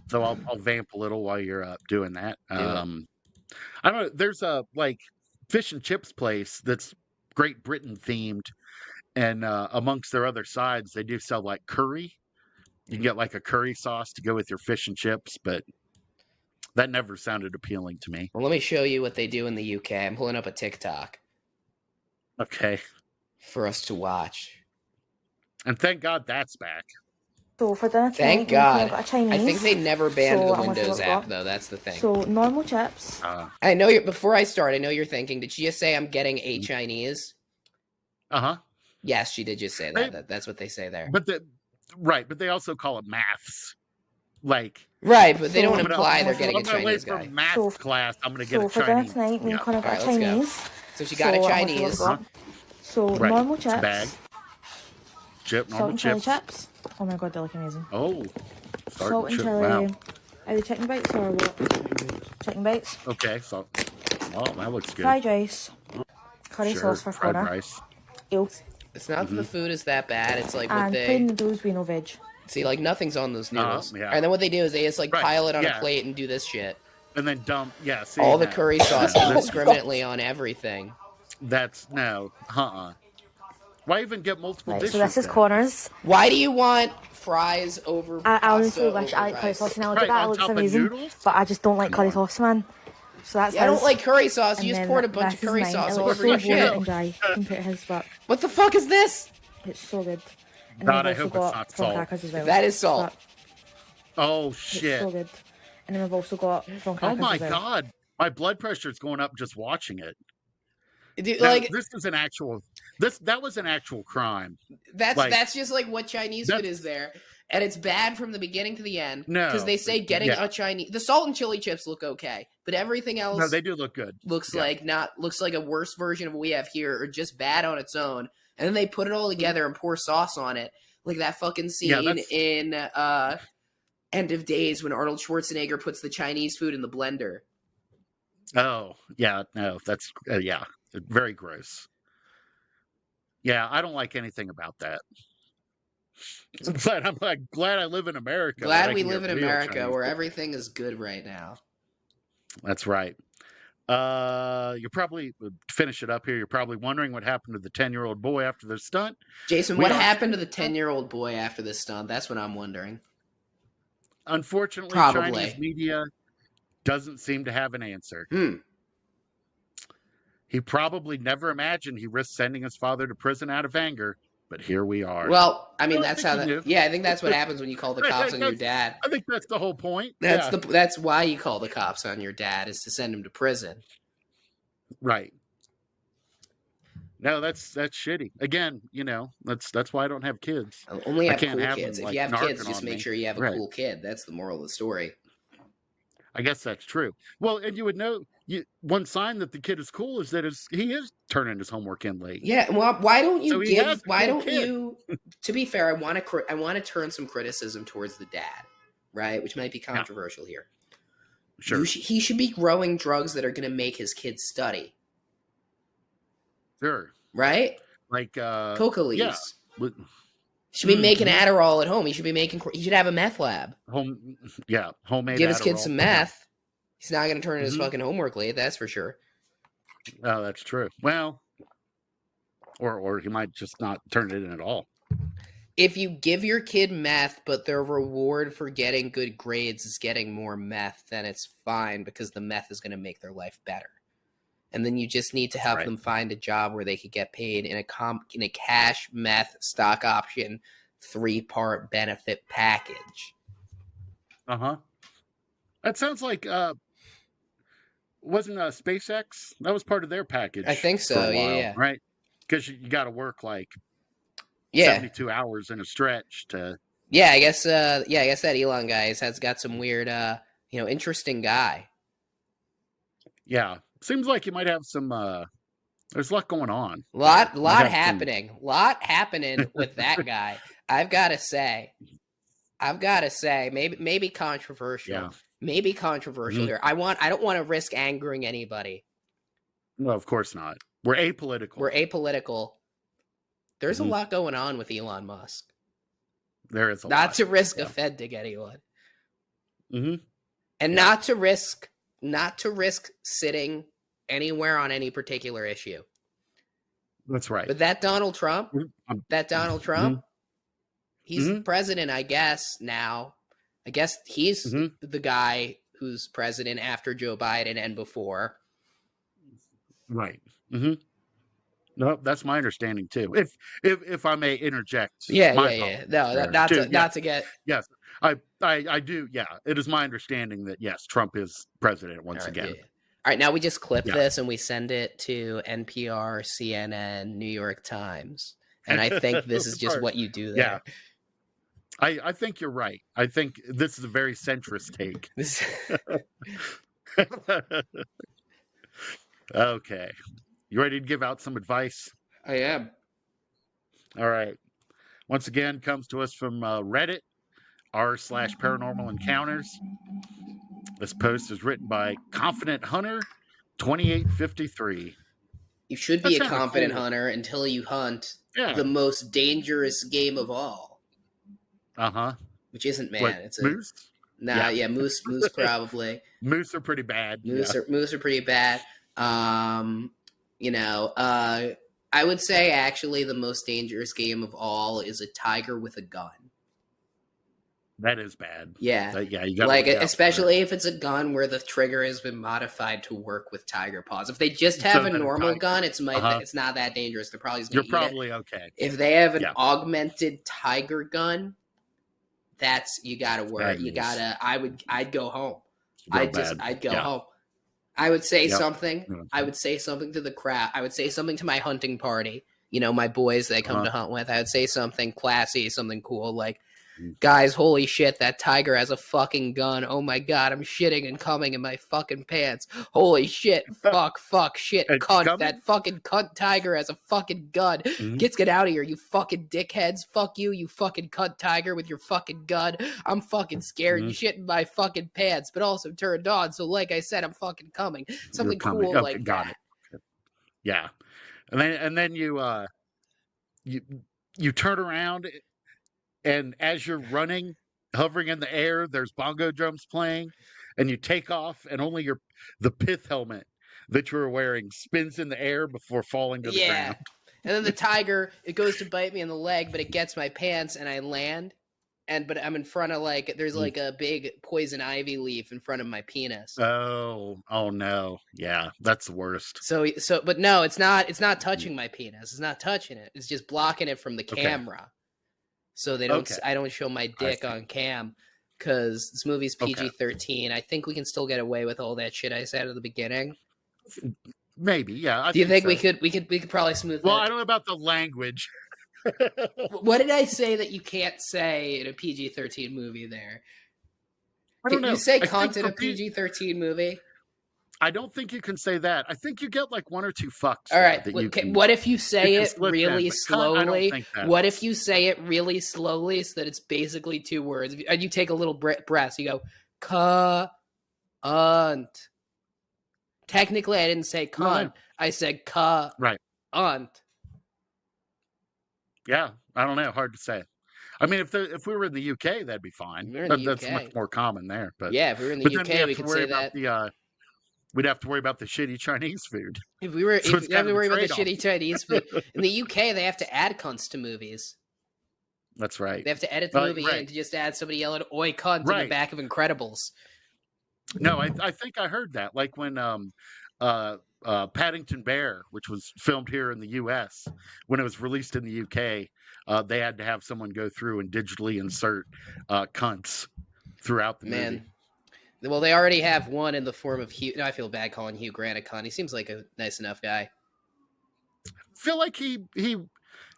So I'll vamp a little while you're doing that. I don't know. There's a fish and chips place that's Great Britain themed, and amongst their other sides, they do sell like curry. You can get like a curry sauce to go with your fish and chips, but that never sounded appealing to me. Well, let me show you what they do in the UK. I'm pulling up a TikTok. Okay. For us to watch. And thank God that's back. So for dinner tonight, thank God. I think they never banned the Windows app, though. That's the thing. So normal chips. I know before I start, I know you're thinking, did she just say I'm getting a Chinese? Yes, she did just say that. That's what they say there. But they also call it maths. Right, but they don't imply they're getting a Chinese guy. Math class, I'm going to get a Chinese. So for dinner tonight, we kind of got Chinese. So she got a Chinese. So normal chips. chip, Salt normal and chili chips. chips. Oh my god, they look amazing. Oh, Salt and chip. chili. Wow. Are they chicken bites or what? Chicken bites. Okay, so that looks good. Fried rice. Curry Sure, sauce for fried Connor. rice. Eels. It's not that the food is that bad. It's like what And they plain noodles with no veg. see, like nothing's on those noodles. Yeah. And then what they do is they just like Right, pile it on a yeah. plate and do this shit. And then dump. Yeah, see All the no, curry sauce no, this- indiscriminately on everything. That's no. Why even get multiple Right, dishes? so this is then? Connor's. Why do you want fries over I pasta honestly over wish I like curry rice? sauce, and I look Right, at that, on it looks top of amazing. noodles? But I just don't like Come curry on. sauce, man. So that's I don't his. like curry sauce. And You just then poured a bunch of this is curry mine. sauce It all looks over so your boring shit. and dry compared to his, but What the fuck is this? it's so good. And God, I then we've hope also it's got not prawn salt. crackers as well. That is salt. But Oh it's shit! so good. And then we've also got prawn Oh crackers my as well. god, my blood pressure is going up just watching it. Dude, Now, like this is an actual. That was an actual crime. that's just like what Chinese food is there, and it's bad from the beginning to the end. No, because they say getting a Chinese, the salt and chili chips look okay, but everything else No, they do look good. looks like a worse version of what we have here, or just bad on its own. And then they put it all together and pour sauce on it, like that fucking scene in End of Days when Arnold Schwarzenegger puts the Chinese food in the blender. Oh yeah, no, that's very gross. Yeah, I don't like anything about that. But I'm like glad I live in America. Glad we live in America where everything is good right now. That's right. You're probably finish it up here. You're probably wondering what happened to the 10-year-old boy after the stunt. Jason, what happened to the 10-year-old boy after this stunt? That's what I'm wondering. Unfortunately, Probably. Chinese media doesn't seem to have an answer. He probably never imagined he risked sending his father to prison out of anger, but here we are. Well, I mean, that's how that. Yeah, I think that's what happens when you call the cops on your dad. I think that's the whole point. That's why you call the cops on your dad, is to send him to prison. Right. No, that's shitty. Again, that's why I don't have kids. I only have cool have kids. them, If you have kids, just make sure you have a cool kid. That's the moral of the story. I guess that's true. Well, and you would know one sign that the kid is cool is that he is turning his homework in late. Yeah. Well, why don't you you? To be fair, I want to turn some criticism towards the dad, right? Which might be controversial here. Sure. He should be growing drugs that are going to make his kids study. Sure. Right? Like coca leaves. Yeah. Should be making Adderall at home. He should have a meth lab. Homemade. Give his Adderall. kid some meth. He's not going to turn in his fucking homework late. That's for sure. Oh, that's true. Well, or he might just not turn it in at all. If you give your kid meth, but their reward for getting good grades is getting more meth, then it's fine because the meth is going to make their life better. And then you just need to help them find a job where they could get paid in a cash meth stock option 3-part benefit package. That sounds like wasn't SpaceX? That was part of their package. I think so. For a while, yeah. Right. Because you got to work like 72 hours in a stretch to. Yeah, I guess that Elon guy has got some weird, interesting guy. Yeah. Seems like you might have some there's a lot going on. Lot happening. Lot happening with that guy. I've got to say, maybe controversial. Yeah. Maybe controversial here. I don't want to risk angering anybody. No, of course not. We're apolitical. There's a lot going on with Elon Musk. There is a lot. Not to risk offending anyone. And not to risk sitting anywhere on any particular issue. That's right. But that Donald Trump, he's the president, I guess, now. I guess he's the guy who's president after Joe Biden and before. Right. No, that's my understanding too. If I may interject. Yeah. No, not to get. Yes, I do. Yeah, it is my understanding that yes, Trump is president once again. Yeah. All right, now we just clip this and we send it to NPR, CNN, New York Times, and I think this is just what you do there. Yeah. I think you're right. I think this is a very centrist take. Okay. You ready to give out some advice? I am. All right. Once again, comes to us from Reddit, r/paranormal encounters. This post is written by Confident Hunter 2853. You should be That's a kinda confident cool. hunter until you hunt Yeah. the most dangerous game of all, Uh-huh. which isn't What, man. It's a moose? yeah, moose probably. Moose are pretty bad. Moose are pretty bad. You know, I would say actually the most dangerous game of all is a tiger with a gun. That is bad. Yeah. Yeah, you gotta Like, look out for especially if it's a gun where the trigger has been modified to work with tiger paws. If they just So have a that a normal tiger- gun, it's not that dangerous. They're probably just You're gonna eat it. probably okay. If they have an Yeah. augmented tiger gun, that's you gotta worry. Bad You news. gotta. I'd go home. Real I'd bad. go Yeah. home. I would say Yep. something. Yeah. I would say something to the crowd. I would say something to my hunting party. You know, my boys that I come to hunt with. I would say something classy, something cool, like, guys, holy shit, that tiger has a fucking gun. Oh my god, I'm shitting and coming in my fucking pants. Holy shit, fuck, shit, It's cunt. coming? That fucking cunt tiger has a fucking gun. Mhm. Get out of here, you fucking dickheads. Fuck you, you fucking cunt tiger with your fucking gun. I'm fucking scared and shit in my fucking pants, but also turned on. So like I said, I'm fucking coming. Something You're coming. cool Okay, like got that. it. Yeah. And then you turn around, and as you're running, hovering in the air, there's bongo drums playing, and you take off, and only the pith helmet that you were wearing spins in the air before falling to the ground. And then the tiger, it goes to bite me in the leg, but it gets my pants and I land. But I'm in front of there's like a big poison ivy leaf in front of my penis. Oh no. Yeah, that's the worst. But no, it's not touching my penis. It's not touching it. It's just blocking it from the camera. So I don't show my dick on cam because this movie's PG-13. I think we can still get away with all that shit I said at the beginning. Maybe, yeah. Do you think so. we could probably smooth Well, that? I don't know about the language. What did I say that you can't say in a PG-13 movie there? I don't know. You say cunt in a PG-13 movie? I don't think you can say that. I think you get like one or two fucks. All right. What if you say it really slowly? What if you say it really slowly so that it's basically two words? And you take a little breath. So you go, cunt. Technically, I didn't say cunt. No. I said cunt. Right. Yeah, I don't know. Hard to say. I mean, if we were in the UK, that'd be fine. That's much more common there. But yeah, if we were in the UK, we could say that. We'd have to worry about the shitty Chinese food. If we have to worry about the shitty Chinese food. In the UK, they have to add cunts to movies. That's right. They have to edit the movie in to just add somebody yelling "Oi, cunt" in the back of Incredibles. No, I think I heard that. Like when Paddington Bear, which was filmed here in the U.S., when it was released in the U.K., they had to have someone go through and digitally insert cunts throughout the movie. Well, they already have one in the form of Hugh. No, I feel bad calling Hugh Grant a cunt. He seems like a nice enough guy. I feel like he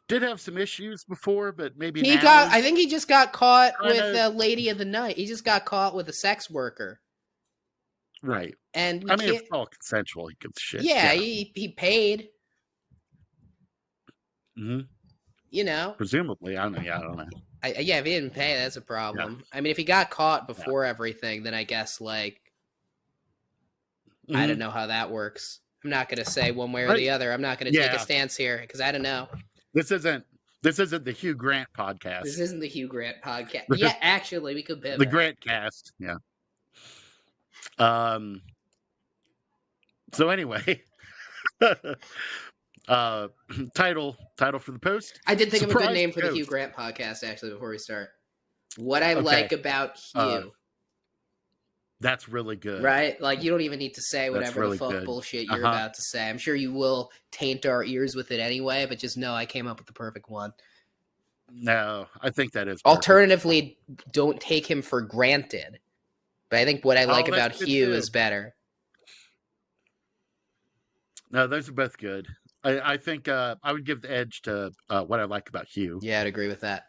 did have some issues before, but maybe I think he just got caught with a lady of the night. He just got caught with a sex worker. Right. And I mean, it's all consensual. He gives a shit. Yeah, he paid. Mm-hmm. You know. Presumably. I don't know. If he didn't pay, that's a problem. Yeah. I mean, if he got caught before everything, then I guess, I don't know how that works. I'm not going to say one way or the other. I'm not going to take a stance here, because I don't know. This isn't the Hugh Grant podcast. This isn't the Hugh Grant podcast. Yeah, actually, we could pivot. The Grant cast, yeah. So anyway, title for the post. I did think of a good name for the Hugh Grant podcast, actually, before we start. What I like about Hugh. That's really good. Right? Like, you don't even need to say whatever the fuck bullshit you're about to say. I'm sure you will taint our ears with it anyway, but just know I came up with the perfect one. No, I think that is perfect. Alternatively, don't take him for granted. But I think what I like about Hugh is better. No, those are both good. I think I would give the edge to what I like about Hugh. Yeah, I'd agree with that.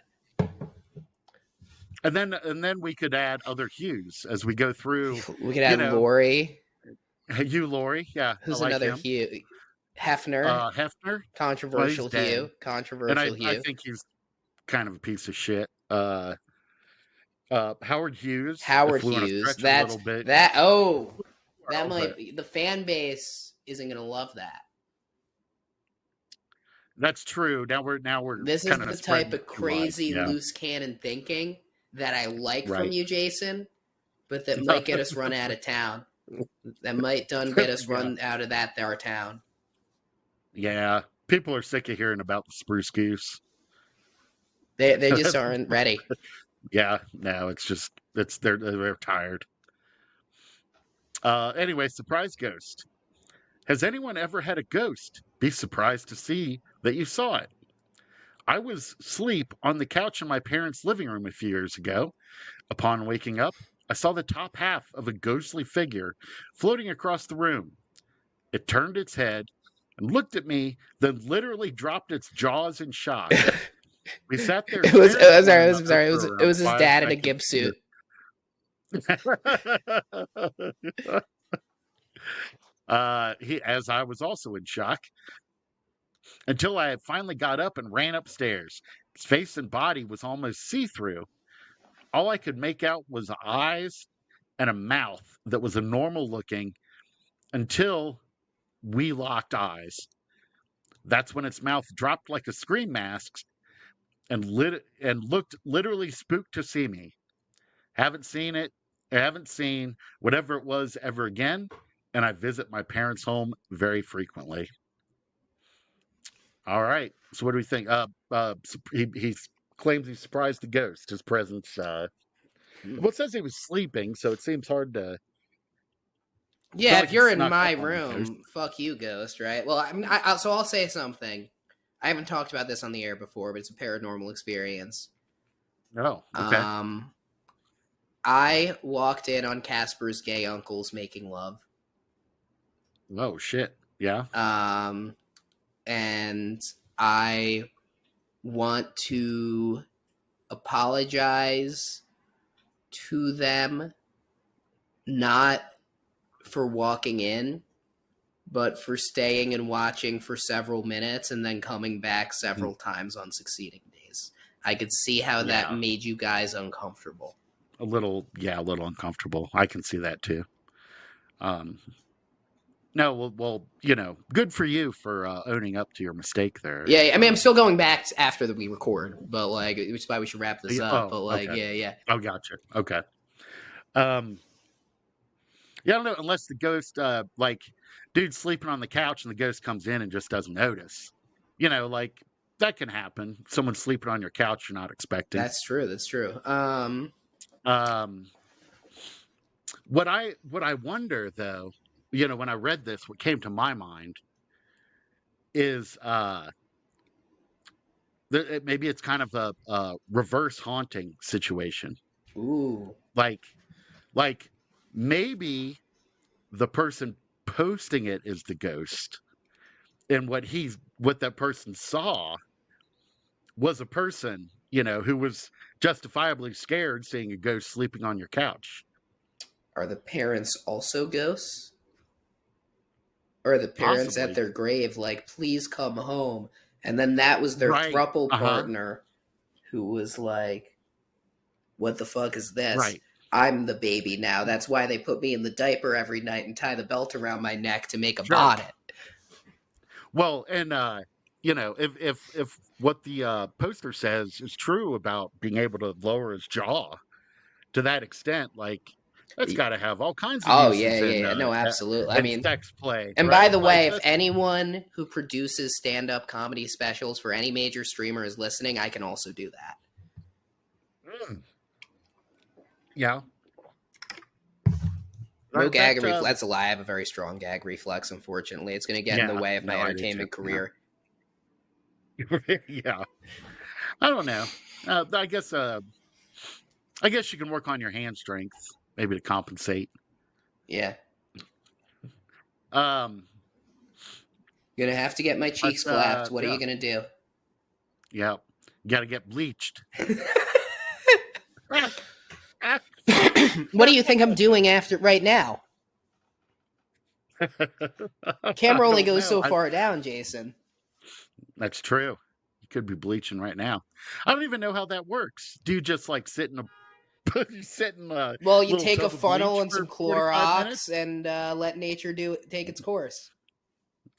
And then we could add other Hughs as we go through. We could add Laurie. Hugh Laurie, yeah. Who's another him. Hugh? Hefner. Hefner. Controversial Hugh. Controversial Hugh. I think he's kind of a piece of shit. Howard Hughes, Howard if we want to Hughes. stretch a little bit. That Well, might be, the fan base isn't gonna love that. That's true. Now we're This is kind of the spreading type of it too wide. crazy Yeah, loose cannon thinking that I like from right. you, Jason, but that might get us run out of town. That might get us run out of our town. Yeah, people are sick of hearing about the spruce goose. They just aren't ready. Yeah, no, they're tired. Anyway, surprise ghost. Has anyone ever had a ghost be surprised to see that you saw it? I was asleep on the couch in my parents' living room a few years ago. Upon waking up, I saw the top half of a ghostly figure floating across the room. It turned its head and looked at me, then literally dropped its jaws in shock. We sat there. It was It his dad in a gimp suit. As I was also in shock, until I finally got up and ran upstairs. His face and body was almost see-through. All I could make out was eyes and a mouth that was a normal looking until we locked eyes. That's when its mouth dropped like a scream mask and looked literally spooked to see me. Haven't seen whatever it was ever again, and I visit my parents' home very frequently. All right. So what do we think? He claims he surprised the ghost. His presence. Well, it says he was sleeping, so it seems hard to. Yeah, like if you're in snuck my up on the ghost. room, fuck you, ghost, right? Well, so I'll say something. I haven't talked about this on the air before, but it's a paranormal experience. Oh, okay. I walked in on Casper's gay uncles making love. Oh shit! Yeah. And I want to apologize to them, not for walking in, but for staying and watching for several minutes and then coming back several times on succeeding days. I could see how that made you guys uncomfortable. A little uncomfortable. I can see that too. No, well, good for you for owning up to your mistake there. Yeah, I mean, I'm still going back after we record, but which is why we should wrap this up. But okay. yeah. Oh, gotcha. Okay. Yeah, I don't know, unless the ghost, dude's sleeping on the couch and the ghost comes in and just doesn't notice. That can happen. Someone's sleeping on your couch you're not expecting. That's true. What I wonder, though, when I read this, what came to my mind is maybe it's kind of a reverse haunting situation. Ooh. Like maybe the person posting it is the ghost, and what that person saw was a person, who was justifiably scared seeing a ghost sleeping on your couch. Are the parents also ghosts? Or are the parents Possibly. at their grave like, please come home? And then that was their throuple partner who was like, what the fuck is this? Right. I'm the baby now. That's why they put me in the diaper every night and tie the belt around my neck to make a bonnet. Well, and if what the poster says is true about being able to lower his jaw to that extent, that's got to have all kinds of uses. No, absolutely. I mean, sex play. And by the way, if anyone who produces stand-up comedy specials for any major streamer is listening, I can also do that. Yeah. No gag reflex. That's a lie. I have a very strong gag reflex, unfortunately. It's going to get in the way of my entertainment career. Yeah. I don't know. I guess you can work on your hand strength, maybe to compensate. Yeah. Gonna have to get my cheeks flapped. What are you gonna do? Yeah. You gotta get bleached. What do you think I'm doing right now? Camera only goes so far down, Jason. That's true. could be bleaching right now. I don't even know how that works. Do you just like sit in a Well, you little take a tub of bleach funnel and for some 45 minutes? Clorox and let nature take its course.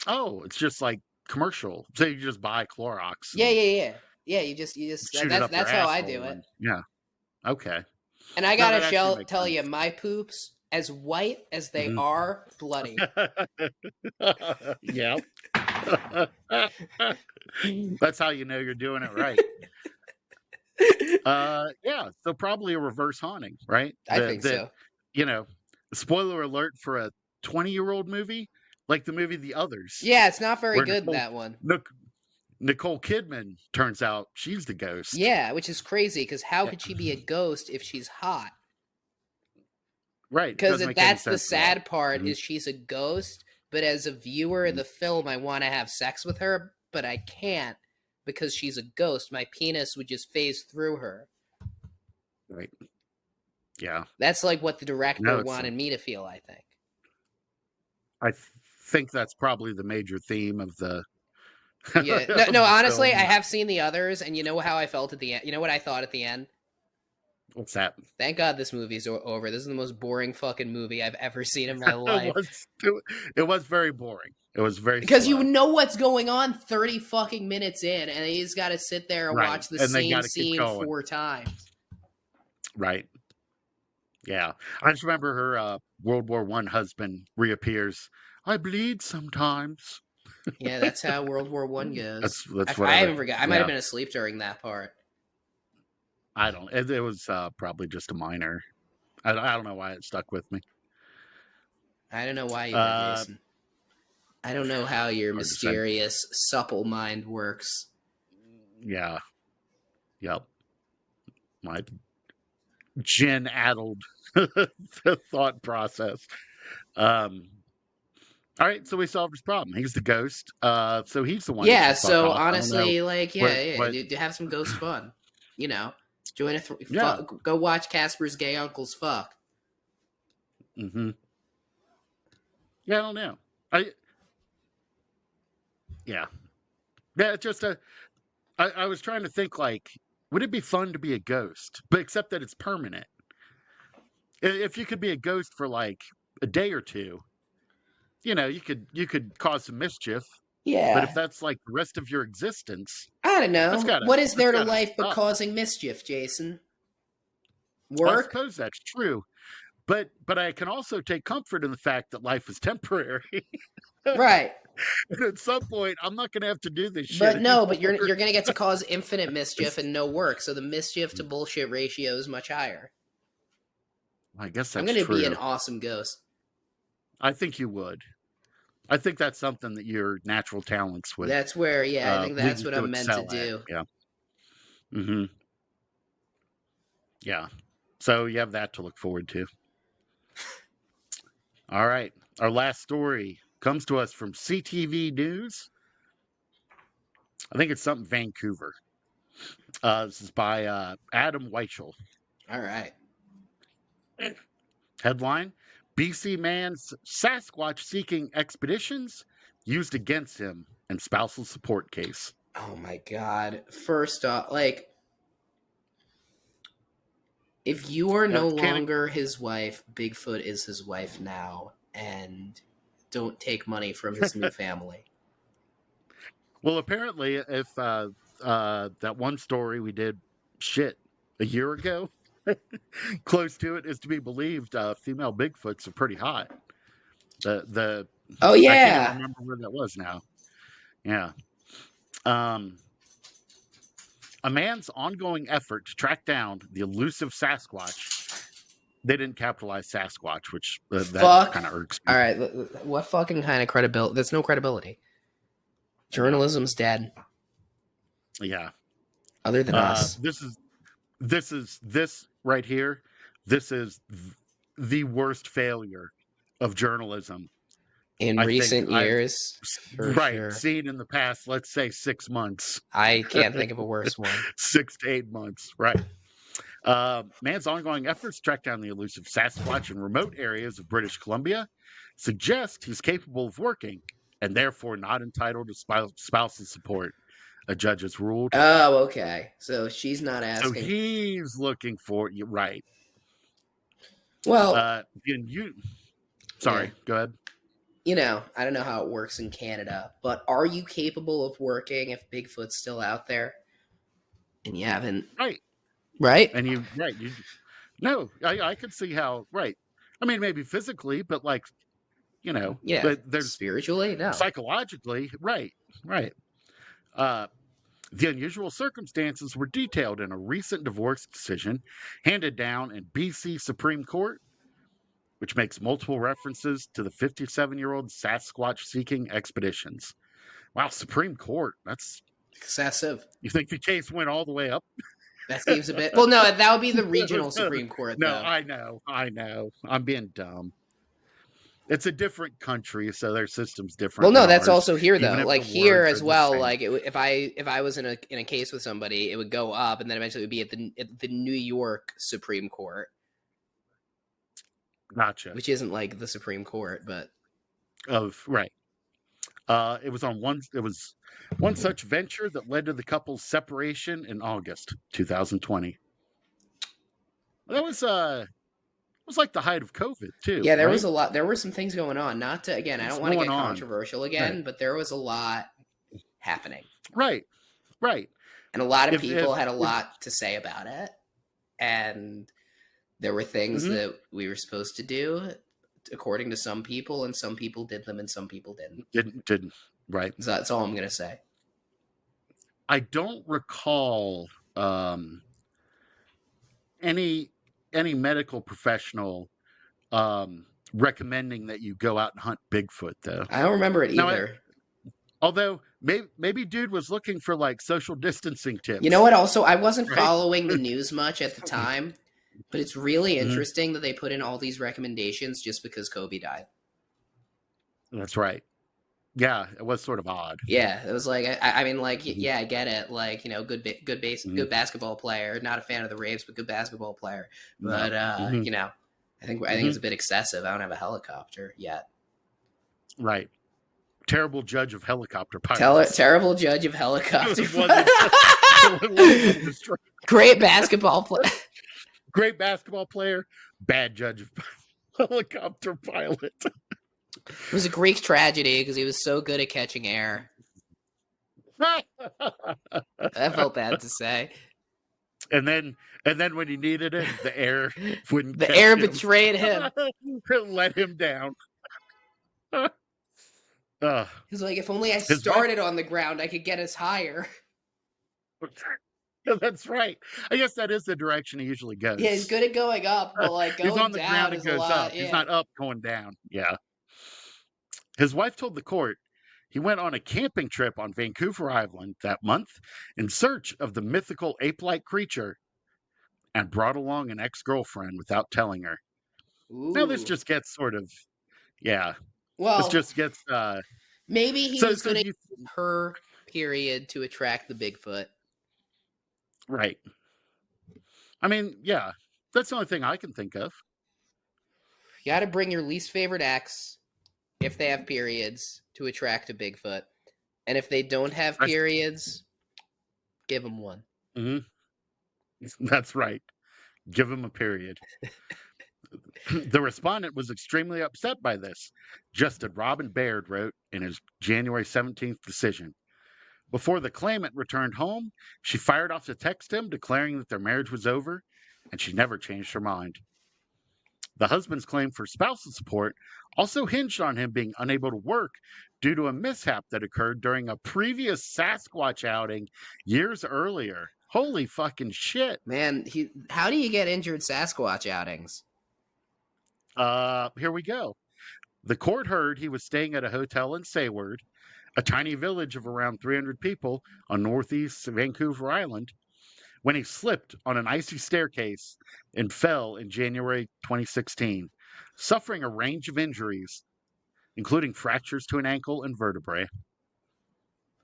Oh, it's just like commercial. So you just buy Clorox Yeah, and yeah. You just shoot it up your that's how I do asshole, it. and yeah, okay. And I No, gotta that actually makes tell you, sense. my poops, as white as they Mhm. are, bloody. Yeah. That's how you know you're doing it right. Yeah, so probably a reverse haunting, right? I think That so. you know, spoiler alert for a 20-year-old movie, like the movie The Others, Yeah, it's not very where good, that one. Nicole Kidman turns out she's the ghost. Yeah, which is crazy, because how Yeah, could she be a ghost if she's hot? right. Because Doesn't make any that's the sense at all. sad part, Mhm, is she's a ghost, but as a viewer of mhm. the film, I want to have sex with her, but I can't because she's a ghost. My penis would just phase through her. Right. Yeah. That's like what the director No, it's wanted me to feel, I think. I think that's probably the major theme of the Yeah. No, of no, the honestly, I film. have seen the others, and you know how I felt at the end? You know what I thought at the end? What's that? Thank God this movie's over. This is the most boring fucking movie I've ever seen in my It life. was it was very boring. It was very Because you slow. know what's going on 30 fucking minutes in, and you just got to sit there and Right. watch the And they same gotta keep scene going. 4 times. Right. Yeah. I just remember her World War I husband reappears. I bleed sometimes. Yeah, that's how World War One goes. That's what I I haven't forgot. I might have yeah. been asleep during that part. I don't it was probably just a minor. I don't know why it stuck with me. I don't know why either, Uh Jason. I don't know how your hard to say. mysterious, supple mind works. Yeah. Yep. My gin addled thought process. Um all right, so we solved his problem. He's the ghost. So he's the one who Yeah, should fuck so off. I don't know honestly, like, yeah, what do have some ghost fun. You know, join yeah. go watch Casper's Gay Uncles fuck. Mm-hmm. Yeah, I don't know. I yeah. Yeah, it's just I was trying to think like, would it be fun to be a ghost? But except that it's permanent. If you could be a ghost for like a day or two, you could cause some mischief. But if Yeah, that's like the rest of your existence, I don't that's know. gotta What is that's there to gotta life but suck. causing mischief, Jason? Well, I Work? suppose that's true. But I can also take comfort in the fact that life is temporary. Right. And at some point, I'm not gonna have to do this shit But no, but anymore. you're gonna get to cause infinite mischief and no work, so the mischief to bullshit ratio is much higher. I guess I'm that's gonna be an true. awesome ghost. I think you would. I think that's something that your natural talents would That's where, yeah, I think lead that's you what to I'm meant to excel at. do. Yeah. Hmm. Yeah. So you have that to look forward to. All right. Our last story comes to us from CTV News. I think it's something Vancouver. This is by Adam Weichel. All right. Headline: BC man's Sasquatch seeking expeditions used against him in spousal support case. Oh my god. First off, like, if you are no Can't longer his wife, Bigfoot is his wife now, and don't take money from his new family. Well, apparently, if that one story we did a year ago, close to it is to be believed, female Bigfoots are pretty hot. The Oh I can't even yeah. remember where that was now. Yeah. Um, a man's ongoing effort to track down the elusive Sasquatch. They didn't capitalize Sasquatch, which that Fuck. kind of irks me. All right. What fucking kind of credibility? There's no credibility. Journalism's dead. Yeah. Other than us. This right here. This is the worst failure of journalism In I think recent I've years, for sure. seen in the past, let's say 6 months. I can't think of a worse one. 6 to 8 months, right. Man's ongoing efforts to track down the elusive Sasquatch in remote areas of British Columbia suggest he's capable of working and therefore not entitled to spousal support. a judge has ruled. Oh, okay. So she's not So asking. he's looking for you, right? Well, Sorry, yeah. go ahead. I don't know how it works in Canada, but are you capable of working if Bigfoot's still out there and you haven't? Right. Right? And no, I could see how, right. I mean, maybe physically, but Yeah. but there's Spiritually? No. psychologically, right. Uh, the unusual circumstances were detailed in a recent divorce decision handed down in BC Supreme Court, which makes multiple references to the 57-year-old Sasquatch seeking expeditions. Wow, Supreme Court. That's Excessive. You think the case went all the way up? That seems a bit. Well, no, that would be the regional Supreme Court, No, though. I know. I'm being dumb. It's a different country, so their system's different. Well, no, than that's ours, also here, even though. if Like the here words as are the well. same. Like if I was in a case with somebody, it would go up, and then eventually it would be at the New York Supreme Court, Gotcha. which isn't like the Supreme Court, but Right. It was one such venture that led to the couple's separation in August 2020. That was like the height of COVID too. yeah, there right? was a lot. There were some things going on. Not to again, I What's don't want to going get on? controversial again, Right. but there was a lot happening, Right. and a lot of If people had a lot to say about it, and there were things Mhm. that we were supposed to do according to some people, and some people did them, and some people didn't. didn't right. So that's all I'm gonna say. I don't recall any medical professional recommending that you go out and hunt Bigfoot, though. I don't remember it Now, either. although maybe dude was looking for like social distancing tips. You know what? Also, I wasn't Right? following the news much at the time, but it's really Mhm. interesting that they put in all these recommendations just because Kobe died. That's right. Yeah, it was sort of odd. Yeah, it was like I mean, like Mhm. yeah, I get it. Like good Mhm. basketball player. Not a fan of the Raves, but good basketball player. No. But Mhm. I think it's a bit excessive. I don't have a helicopter yet. Right. Terrible judge of helicopter pilots. Terrible judge of helicopter. Great basketball player. Great basketball player. Bad judge of helicopter pilot. It was a Greek tragedy because he was so good at catching air. I felt bad to say. And then when he needed it, the air wouldn't. The catch air him. betrayed him. Let him down. He's like, if only I started on the ground, I could get us higher. That's right. I guess that is the direction he usually goes. Yeah, he's good at going up, but like going he's on the down ground is and goes a lot. up. Yeah. He's not up going down. Yeah. His wife told the court he went on a camping trip on Vancouver Island that month in search of the mythical ape-like creature and brought along an ex-girlfriend without telling her. Ooh. Now this just gets sort of, yeah. Well, this just gets. Maybe he was going to use her period to attract the Bigfoot. Right. I mean, yeah, that's the only thing I can think of. You got to bring your least favorite ex, if they have periods, to attract a Bigfoot. And if they don't have periods, give them one. Mm-hmm. That's right. Give them a period. The respondent was extremely upset by this, just as Robin Baird wrote in his January 17th decision. Before the claimant returned home, she fired off to text him declaring that their marriage was over, and she never changed her mind. The husband's claim for spousal support also hinged on him being unable to work due to a mishap that occurred during a previous Sasquatch outing years earlier. Holy fucking shit. Man, how do you get injured Sasquatch outings? Here we go. The court heard he was staying at a hotel in Sayward, a tiny village of around 300 people on northeast Vancouver Island, when he slipped on an icy staircase and fell in January 2016, suffering a range of injuries, including fractures to an ankle and vertebrae.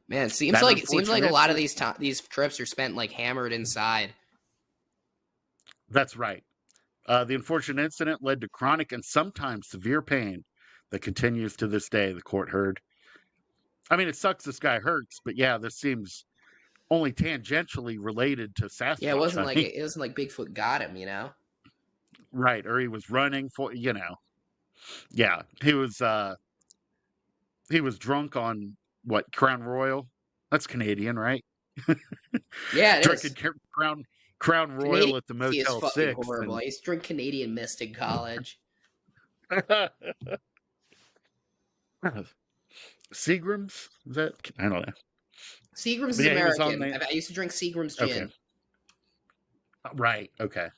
Man, it seems like a lot of these trips are spent like hammered inside. That's right. The unfortunate incident led to chronic and sometimes severe pain that continues to this day, the court heard. I mean, it sucks this guy hurts, but yeah, this seems only tangentially related to Sasquatch Yeah, it wasn't hunting. like Bigfoot got him, Right, or he was running for, yeah, he was drunk on what, Crown Royal? That's Canadian, right? Yeah, it Drinking is. Crown Royal Canadian at the whiskey is Motel fucking 6 horrible. and I used to drink Canadian Mist in college. Seagram's? Is that, I don't know. Seagram's But is yeah, he was on American. the I used to drink Seagram's okay. gin. Right, okay.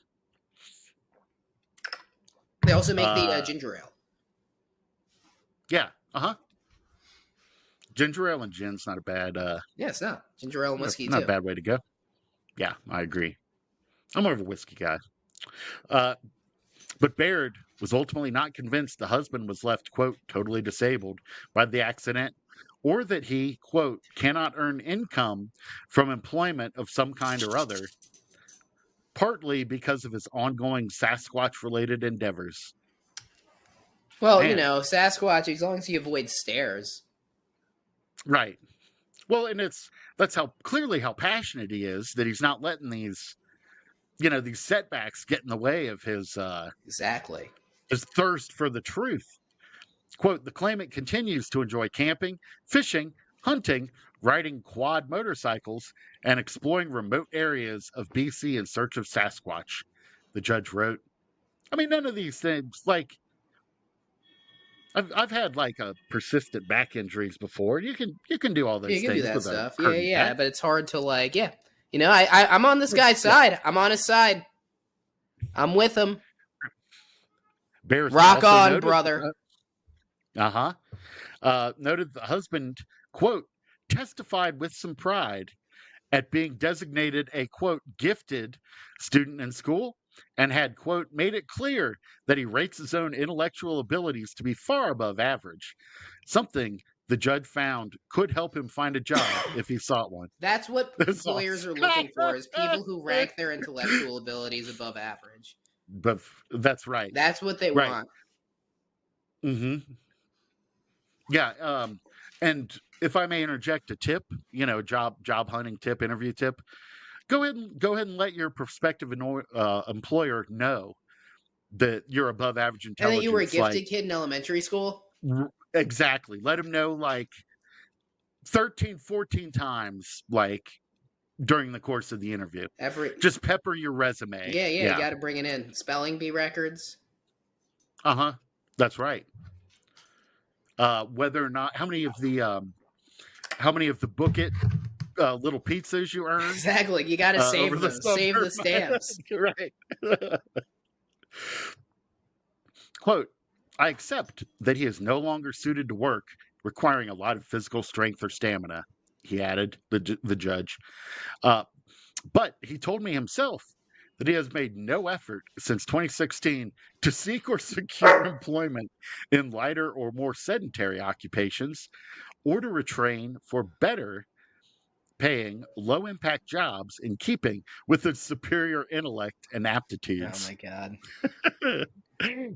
They also make the ginger ale. Yeah, ginger ale and gin's not a bad Yeah, it's not. Ginger ale and whiskey, not too. a bad way to go. Yeah, I agree. I'm more of a whiskey guy. But Baird was ultimately not convinced the husband was left, quote, totally disabled by the accident, or that he, quote, cannot earn income from employment of some kind or other, partly because of his ongoing Sasquatch-related endeavors. Well, Man. Sasquatch, as long as you avoid stairs. Right. Well, and that's how clearly how passionate he is, that he's not letting these setbacks get in the way of his Exactly. his thirst for the truth. Quote, the claimant continues to enjoy camping, fishing, hunting, riding quad motorcycles, and exploring remote areas of BC in search of Sasquatch, the judge wrote. I mean, none of these things, like, I've had like a persistent back injuries before. You can do all Yeah, those you can do things that with a stuff. hurting Yeah, back. but it's hard to I'm on this guy's side. I'm on his side. I'm with him. Bears Rock also on, noted, brother. Noted the husband, quote, testified with some pride at being designated a, quote, gifted student in school and had, quote, made it clear that he rates his own intellectual abilities to be far above average, something the judge found could help him find a job if he sought one. That's what That's employers awesome. are looking for, is people who rank their intellectual abilities above average. But that's right. That's what they Right. want. Mm-hmm. Yeah. And if I may interject a tip, job hunting tip, interview tip, go ahead and let your prospective employer know that you're above average And that you were a intelligence. gifted kid in elementary school? Exactly. Let them know like 13, 14 times, like during the course of the interview. Just pepper your resume. Yeah, you got to bring it in. Spelling bee records. That's right. Whether or not how many of the book it little pizzas you earn. Exactly. You got to save those. Save the stamps. Right. Quote, I accept that he is no longer suited to work requiring a lot of physical strength or stamina, he added, the judge. But he told me himself that he has made no effort since 2016 to seek or secure employment in lighter or more sedentary occupations, or to retrain for better paying, low impact jobs in keeping with his superior intellect and aptitudes. Oh my God.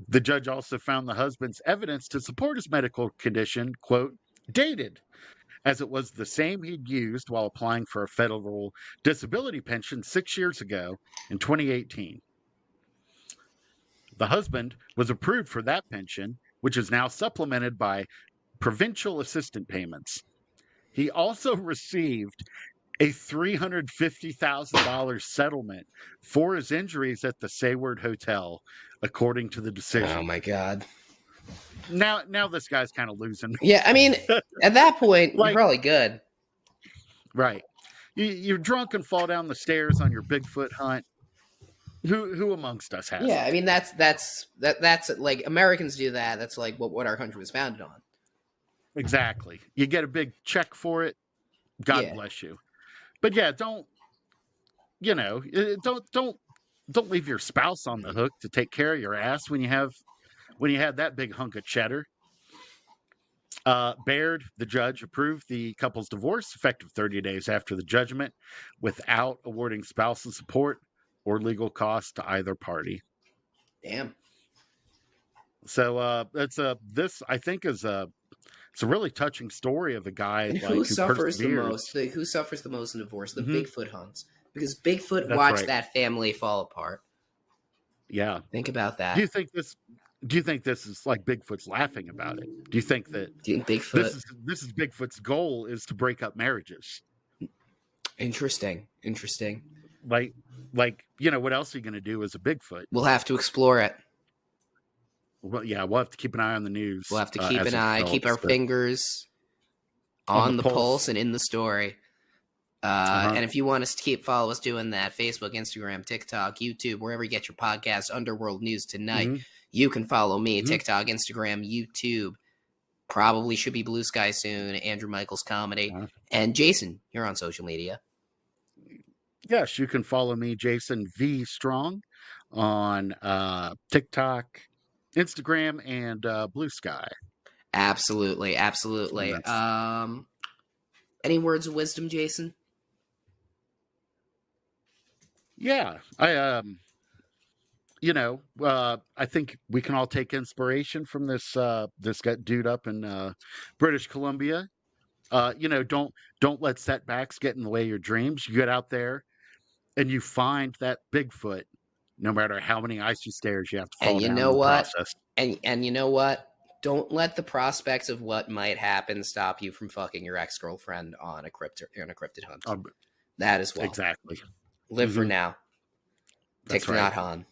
The judge also found the husband's evidence to support his medical condition, quote, dated, as it was the same he'd used while applying for a federal disability pension 6 years ago in 2018. The husband was approved for that pension, which is now supplemented by provincial assistant payments. He also received a $350,000 settlement for his injuries at the Sayward Hotel, according to the decision. Oh my God. Now this guy's kind of losing. Yeah, I mean, at that point, you're probably good. Right. You're drunk and fall down the stairs on your Bigfoot hunt. Who amongst us has? Yeah, I mean that's like Americans do that. That's like what our country was founded on. Exactly. You get a big check for it. God bless you. But yeah, don't leave your spouse on the hook to take care of your ass when you have that big hunk of cheddar. Baird, the judge, approved the couple's divorce effective 30 days after the judgment without awarding spousal support or legal costs to either party. Damn. So this I think is it's a really touching story of a guy And like who who suffers the perseveres. most? Who suffers the most in divorce? The Mhm. Bigfoot hunts. Because Bigfoot That's watched right. that family fall apart. Yeah. Think about Do that. you think this? Do you think this is like Bigfoot's laughing about it? Do you think that Do you think Bigfoot? this is Bigfoot's goal is to break up marriages? Interesting. Like what else are you going to do as a Bigfoot? We'll have to explore it. Well, yeah, we'll have to keep an eye on the news. We'll have to keep as an it eye, keep our develops, but fingers on on the pulse and in the story. Uh-huh. And if you want us to follow us doing that, Facebook, Instagram, TikTok, YouTube, wherever you get your podcast, Underworld News Tonight, Mhm. you can follow me, Mhm. TikTok, Instagram, YouTube. Probably should be Blue Sky soon, Andrew Michaels Comedy. Uh-huh. And Jason, you're on social media. Yes, you can follow me, Jason V Strong, on TikTok, Instagram, and Blue Sky. Absolutely. And Any words of wisdom, Jason? yeah, I think we can all take inspiration from this dude up in British Columbia. Don't let setbacks get in the way of your dreams. You get out there and you find that Bigfoot, no matter how many icy stairs you have to fall And you down know in the what? process. And you know what? Don't let the prospects of what might happen stop you from fucking your ex-girlfriend on a cryptid hunt. That as well. Exactly. Live for Mhm. now. That's Thich right. Nhat Hanh.